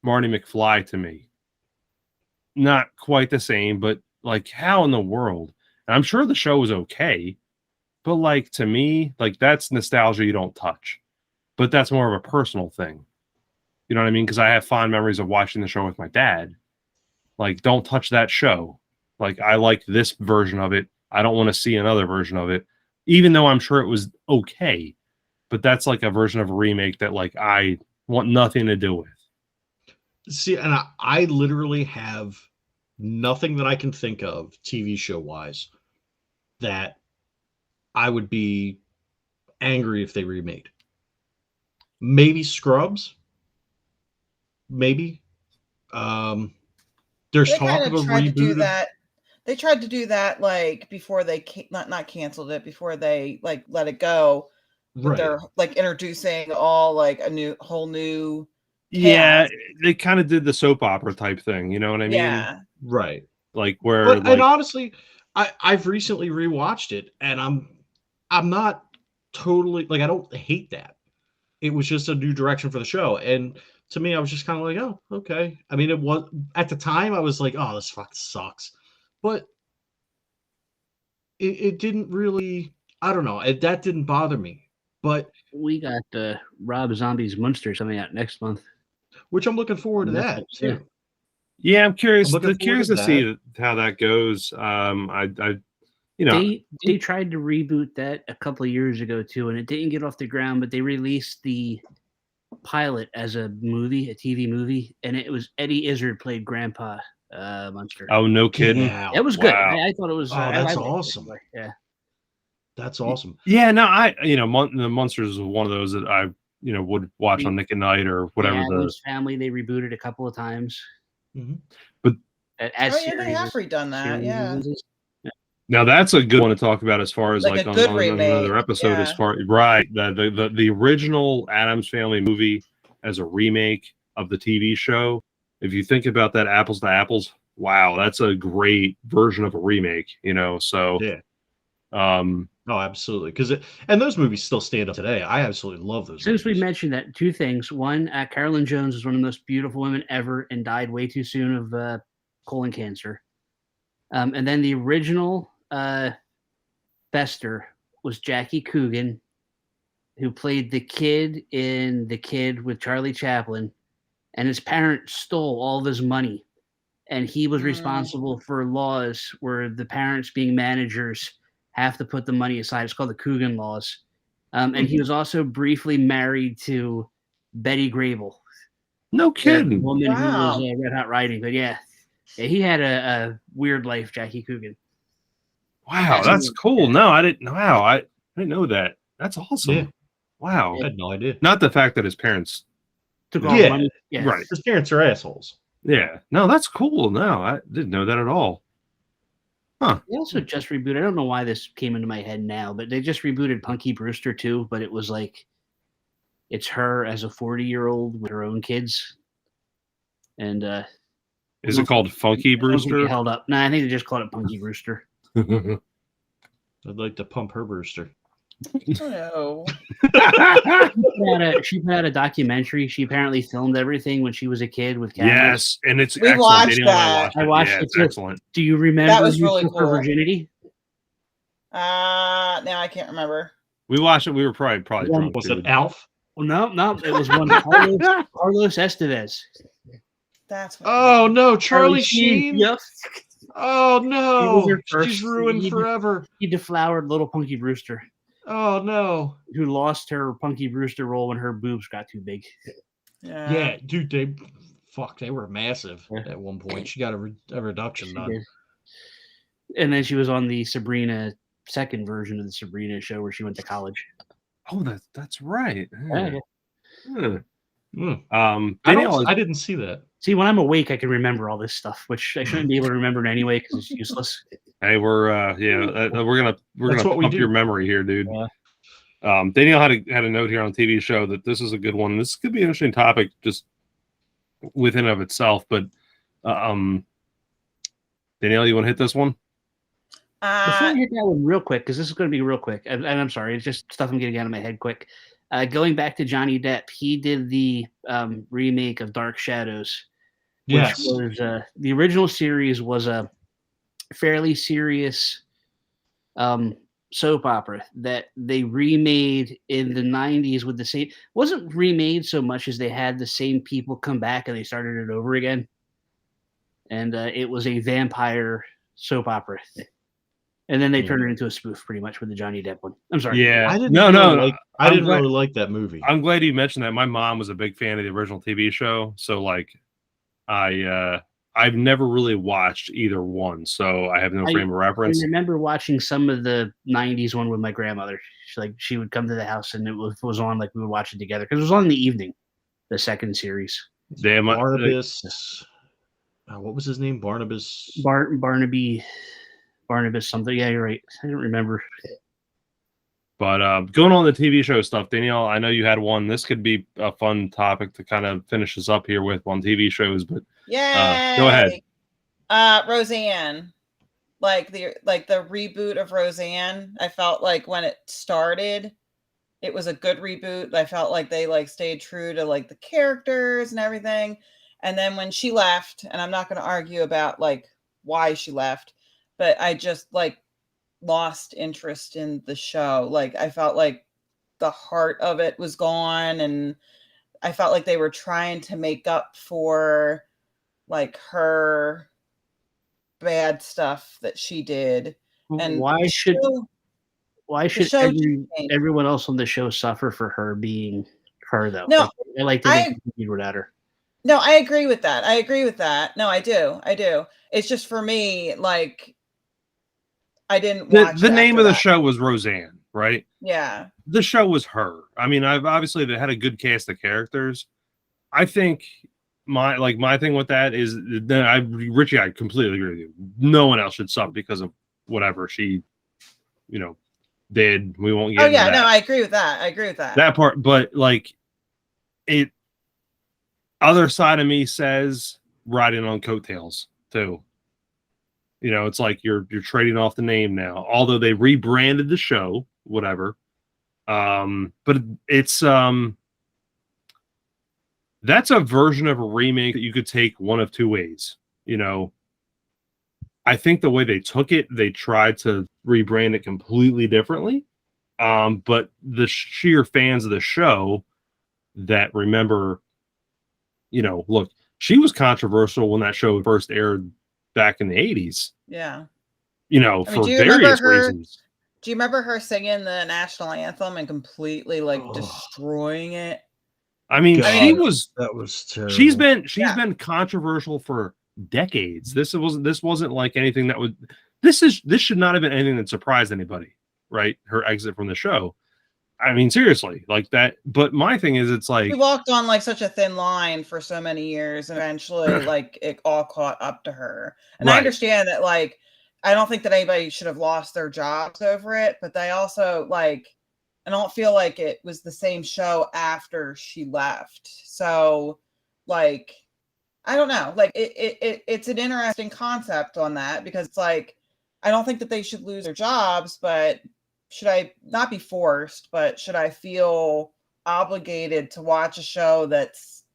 Marty McFly to me. Not quite the same, but like, how in the world? And I'm sure the show was okay, but like, to me, like, that's nostalgia you don't touch. But that's more of a personal thing. You know what I mean? Because I have fond memories of watching the show with my dad. Like, don't touch that show. Like, I like this version of it. I don't want to see another version of it, even though I'm sure it was okay. But that's like a version of a remake that, like, I want nothing to do with. See, and I literally have nothing that I can think of TV show wise that I would be angry if they remade. Maybe Scrubs. Maybe. There's talk of a reboot. They tried to do that like before they not canceled it, before they like let it go. Right. They're like introducing all like a whole new. Yeah, they kind of did the soap opera type thing. You know what I mean? Yeah. Right. Like where. And honestly, I've recently rewatched it, and I'm not totally like I don't hate that. It was just a new direction for the show, and to me, I was just kind of like, oh, okay. I mean, it was at the time I was like, oh, this fucking sucks, but it didn't really. I don't know. That didn't bother me, but we got Rob Zombie's Monster coming out next month, which I'm looking forward to that too. Yeah, I'm curious. I'm curious to see how that goes. They tried to reboot that a couple of years ago too, and it didn't get off the ground. But they released the pilot as a movie, a TV movie, and it was Eddie Izzard played Grandpa Munster. Oh, no kidding! Yeah. It was good. I thought it was. That's awesome. Yeah, that's awesome. Yeah, no, the Munsters is one of those that I would watch on Nick at Night or whatever. The Family they rebooted a couple of times. Mm-hmm. But they have redone that. Yeah. Now that's a good one to talk about as far as like on another episode. As far the original Addams Family movie as a remake of the TV show. If you think about that, apples to apples, wow, that's a great version of a remake. So yeah. Oh, absolutely. And those movies still stand up today. I absolutely love those. Since we mentioned that, two things. One, Carolyn Jones is one of the most beautiful women ever and died way too soon of colon cancer. And then the original Bester was Jackie Coogan, who played the kid in The Kid with Charlie Chaplin, and his parents stole all of his money, and he was responsible for laws where the parents, being managers, have to put the money aside. It's called the Coogan laws. And he was also briefly married to Betty Grable. No kidding. The woman who was Red Hot Riding. But yeah, he had a weird life, Jackie Coogan. Wow, that's cool. No, I didn't. Wow, I didn't know that. That's awesome. Yeah. Wow, I had no idea. Not the fact that his parents took all the money. Yeah, right. His parents are assholes. Yeah, no, that's cool. No, I didn't know that at all. Huh. They also just rebooted. I don't know why this came into my head now, but they just rebooted Punky Brewster too. But it was like, it's her as a 40-year-old with her own kids. And is it called Funky Brewster? Held up. No, I think they just called it Punky Brewster. I'd like to pump her Brewster. Oh, she put out a documentary. She apparently filmed everything when she was a kid with cameras. Yes, and it's excellent. I watched it. It's excellent. Do you remember that was really cool. Virginity? Now I can't remember. We watched it. We were probably drunk. Was it Alf? Well, no, it was one Carlos Estevez. That's what oh no, Charlie Sheen. Yep. Oh no, she's ruined forever. He deflowered little Punky Brewster. Oh no, who lost her Punky Brewster role when her boobs got too big. Yeah, dude, they were massive at one point. She got a reduction done. And then she was on the Sabrina second version of the Sabrina show where she went to college. Oh, that's right. Yeah. I didn't see that. See, when I'm awake, I can remember all this stuff, which I shouldn't be able to remember it anyway because it's useless. Hey, we're gonna pump your memory here, dude. Yeah. Danielle had a note here on TV show that this is a good one. This could be an interesting topic just within of itself. But Danielle, you want to hit this one? Before I hit that one real quick, because this is going to be real quick, and I'm sorry, it's just stuff I'm getting out of my head quick. Going back to Johnny Depp, he did the remake of Dark Shadows, which was the original series was a fairly serious soap opera that they remade in the 90s with the same. Wasn't remade so much as they had the same people come back and they started it over again, and it was a vampire soap opera. And then they turned it into a spoof, pretty much, with the Johnny Depp one. I'm sorry. Yeah, I didn't really like that movie. I'm glad you mentioned that. My mom was a big fan of the original TV show, so like, I've never really watched either one, so I have no frame of reference. I remember watching some of the '90s one with my grandmother. She would come to the house and it was on, like we would watch it together because it was on in the evening. The second series. Damn, Barnabas. What was his name? Barnabas. Barnabas something. Yeah, you're right. I don't remember. But going on the TV show stuff, Danielle, I know you had one. This could be a fun topic to kind of finish us up here with on TV shows. But yeah, go ahead. Roseanne. like the reboot of Roseanne. I felt like when it started, it was a good reboot. I felt like they like stayed true to like the characters and everything. And then when she left, and I'm not going to argue about like why she left, but I just like lost interest in the show. Like I felt like the heart of it was gone, and I felt like they were trying to make up for like her bad stuff that she did. And why should everyone else on the show suffer for her being her though? No, like they continued without her. No, I agree with that. No, I do. It's just for me, like I didn't watch the name of the that. show was Roseanne, right? Yeah. The show was her. I mean, obviously they had a good cast of characters. I think my thing with that is Richie, I completely agree with you. No one else should suffer because of whatever she, did. We won't get into that. No, I agree with that. That part, but like it other side of me says riding on coattails too. It's like you're trading off the name now, although they rebranded the show, whatever. But it's that's a version of a remake that you could take one of two ways. I think the way they took it, they tried to rebrand it completely differently. But the sheer fans of the show that remember, look, she was controversial when that show first aired back in the 80s. Yeah. For various reasons. Do you remember her singing the national anthem and completely destroying it? I mean, that was terrible. She's been controversial for decades. This wasn't like anything that would this should not have been anything that surprised anybody, right? Her exit from the show. I mean, seriously, like that. But my thing is, it's like she walked on like such a thin line for so many years, and eventually, like it all caught up to her. And right. I understand that, like, I don't think that anybody should have lost their jobs over it, but they also I don't feel like it was the same show after she left. So, like, I don't know. Like, it's an interesting concept on that because it's like I don't think that they should lose their jobs, but should I not be forced, but should I feel obligated to watch a show that's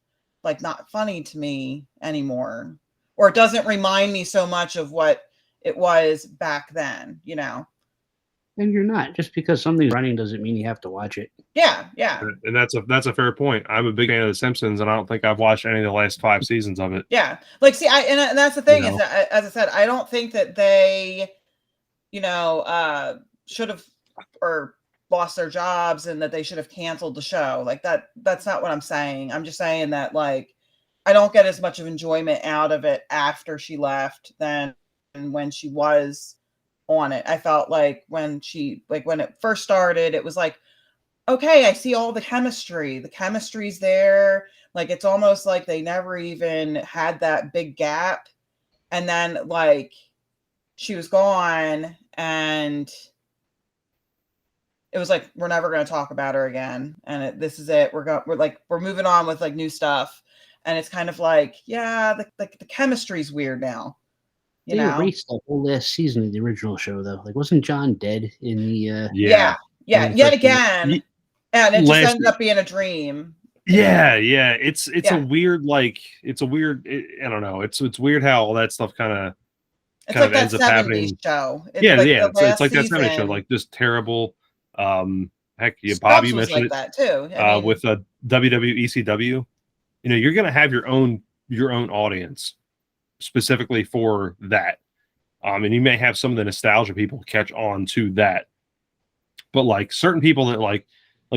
like not funny to me anymore, or it doesn't remind me so much of what it was back then, And you're not. Just because something's running doesn't mean you have to watch it. Yeah. And that's a fair point. I'm a big fan of The Simpsons, and I don't think I've watched any of the last 5 seasons of it. Yeah. Like, see, and that's the thing is that, as I said, I don't think that they, should have or lost their jobs and that they should have canceled the show. Like that's not what I'm saying. I'm just saying that, like, I don't get as much of enjoyment out of it after she left than when she was on it. I felt like when it first started, it was like, okay, I see all the chemistry. The chemistry's there. Like, it's almost like they never even had that big gap. And then, like, she was gone, and it was like, we're never going to talk about her again. And this is it. We're moving on with like new stuff. And it's kind of like, yeah, the chemistry's weird now. They erased the whole last season of the original show, though. Like, wasn't John dead in the? Yeah. Yet again, and it just ended up being a dream. Yeah. It's a weird, like, I don't know. It's weird how all that stuff kind of like ends up happening. Show. It's like that 70s show, like just terrible. Heck, Bobby mentioned like that too. With a WWE ECW, you're gonna have your own audience specifically for that, and you may have some of the nostalgia people catch on to that, but like certain people that like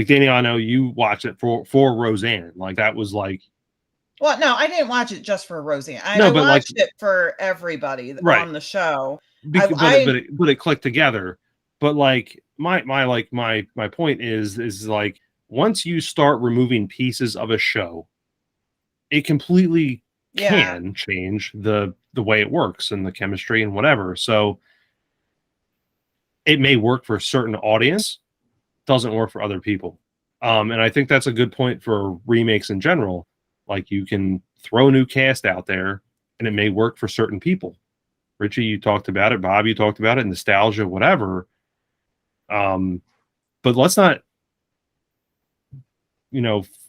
Danielle, I know you watch it for Roseanne, like that was like. Well, no, I didn't watch it just for Roseanne. I watched it for everybody on the show. But it clicked together. But like my point is like once you start removing pieces of a show, it completely can change the way it works and the chemistry and whatever. So it may work for a certain audience, doesn't work for other people. And I think that's a good point for remakes in general. Like, you can throw a new cast out there and it may work for certain people. Richie, you talked about it. Bob, you talked about it. Nostalgia, whatever. But let's not,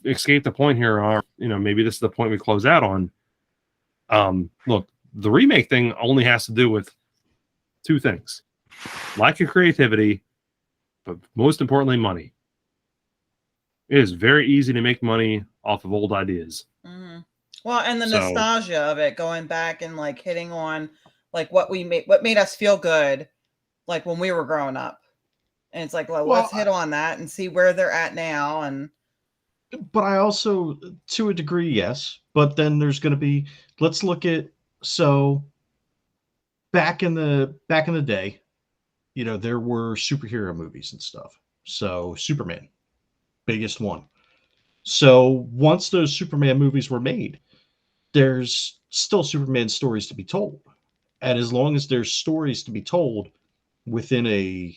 escape the point here. Or, maybe this is the point we close out on. Look, the remake thing only has to do with two things: lack of creativity, but most importantly, money. It is very easy to make money off of old ideas. Mm-hmm. Well, and the nostalgia of it, going back and like hitting on like what made us feel good, like when we were growing up. And it's like, well, let's hit on that and see where they're at now. But I also, to a degree, yes. But then there's going to be, let's look at, so back in the day, there were superhero movies and stuff. So Superman, biggest one. So once those Superman movies were made, there's still Superman stories to be told. And as long as there's stories to be told within a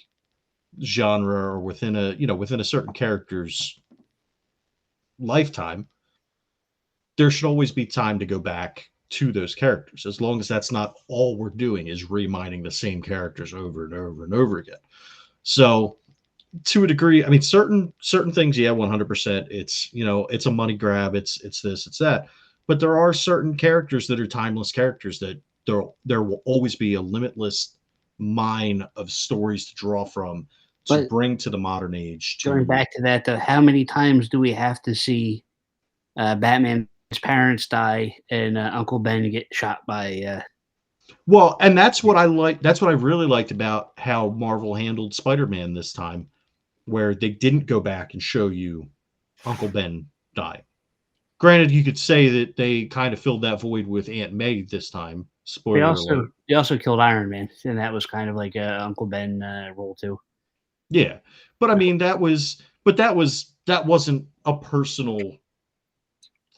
genre or within a certain character's lifetime, there should always be time to go back to those characters, as long as that's not all we're doing is reminding the same characters over and over and over again. So to a degree, I mean, certain things, yeah, 100%. It's a money grab. It's this, it's that. But there are certain characters that are timeless characters that there will always be a limitless mine of stories to draw from to bring to the modern age. Going back to that, though, how many times do we have to see Batman's parents die and Uncle Ben get shot by? Well, and that's what I like. That's what I really liked about how Marvel handled Spider-Man this time, where they didn't go back and show you Uncle Ben die. Granted, you could say that they kind of filled that void with Aunt May this time. Spoiler alert. They also killed Iron Man, and that was kind of like a Uncle Ben role too. Yeah, but I mean that wasn't a personal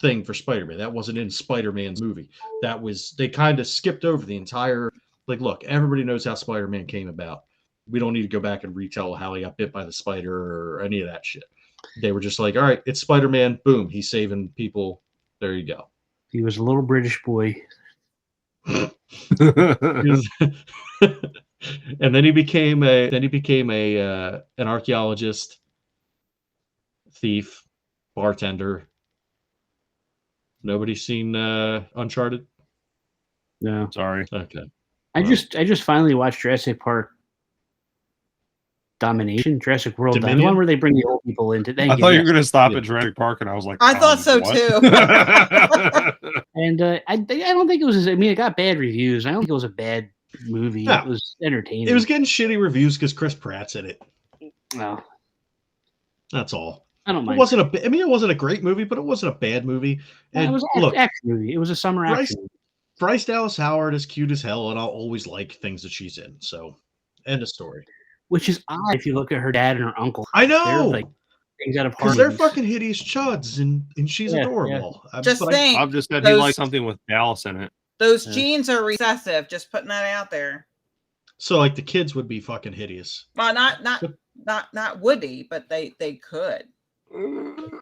thing for Spider-Man. That wasn't in Spider-Man's movie. They kind of skipped over the entire, like, look, everybody knows how Spider-Man came about. We don't need to go back and retell how he got bit by the spider or any of that shit. They were just like, all right, it's Spider-Man. Boom, he's saving people. There you go. He was a little British boy. And then he became an archaeologist, thief, bartender. Nobody's seen Uncharted? No. Sorry. Okay. I just finally watched Jurassic Park Domination, Jurassic World, the one where they bring the old people into. I thought you were going to stop at Jurassic Park, and I was like, I thought so too. And I don't think it was. I mean, it got bad reviews. I don't think it was a bad movie. No. It was entertaining. It was getting shitty reviews because Chris Pratt's in it. No, that's all. I don't mind. It wasn't a great movie, but it wasn't a bad movie. And it was an action movie. It was a summer action movie. Bryce Dallas Howard is cute as hell, and I'll always like things that she's in. So, end of story. Which is odd if you look at her dad and her uncle. I know. They're like things out of because they're fucking hideous chuds, and she's adorable. Yeah. Bob just said he likes something with Dallas in it. Those genes are recessive. Just putting that out there. So, like, the kids would be fucking hideous. Well, not would be, but they could.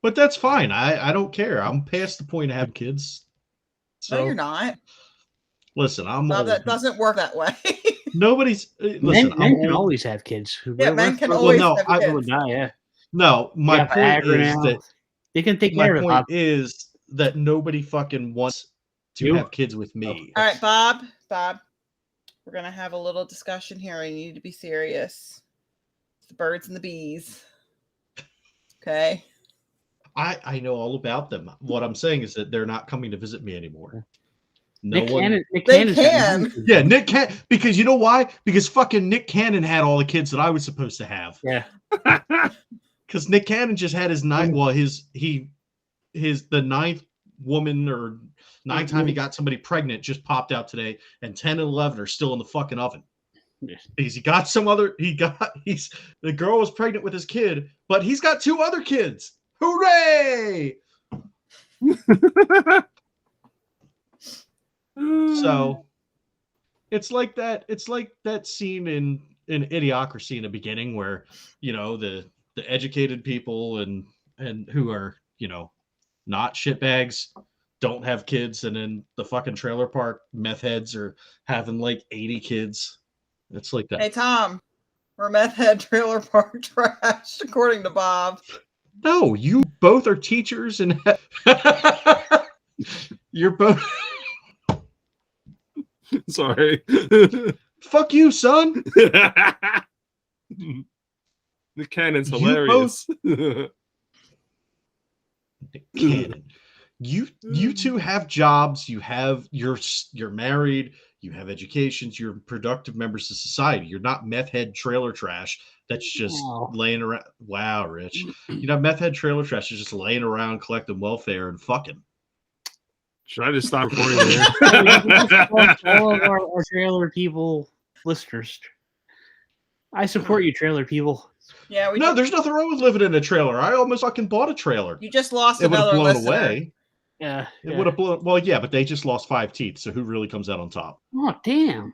But that's fine. I don't care. I'm past the point of having kids. So, no, you're not. Listen, that doesn't work that way. Nobody's listen. Men can always have kids. Men can always have kids. No, my point is that they can take care of it. My point is that nobody fucking wants to have kids with me. All right, Bob, we're gonna have a little discussion here. You need to be serious. It's the birds and the bees. Okay. I know all about them. What I'm saying is that they're not coming to visit me anymore. Nick Cannon. Yeah, Nick Cannon. Because you know why? Because fucking Nick Cannon had all the kids that I was supposed to have. Yeah. Because Nick Cannon just had his ninth. Well, the ninth woman or ninth time he got somebody pregnant just popped out today, and 10 and 11 are still in the fucking oven. Yes. Because the girl was pregnant with his kid, but he's got 2 other kids. Hooray! So it's like that scene in Idiocracy in the beginning where, the educated people and who are, not shitbags don't have kids, and in the fucking trailer park, meth heads are having like 80 kids. It's like that. Hey, Tom, we're meth head trailer park trash, according to Bob. No, you both are teachers, and you're both. Sorry. Fuck you, son. The cannon's hilarious. Cannon. You two have jobs. You're married. You have educations. You're productive members of society. You're not meth head trailer trash that's just laying around. Wow, Rich. You know, meth head trailer trash is just laying around collecting welfare and fucking. Should I just stop recording here? All of our trailer people listeners. I support you, trailer people. Yeah, there's nothing wrong with living in a trailer. I almost fucking bought a trailer. You just lost it another blown listener. Away. Yeah. It would have blown. Well, yeah, but they just lost 5 teeth. So who really comes out on top? Oh, damn.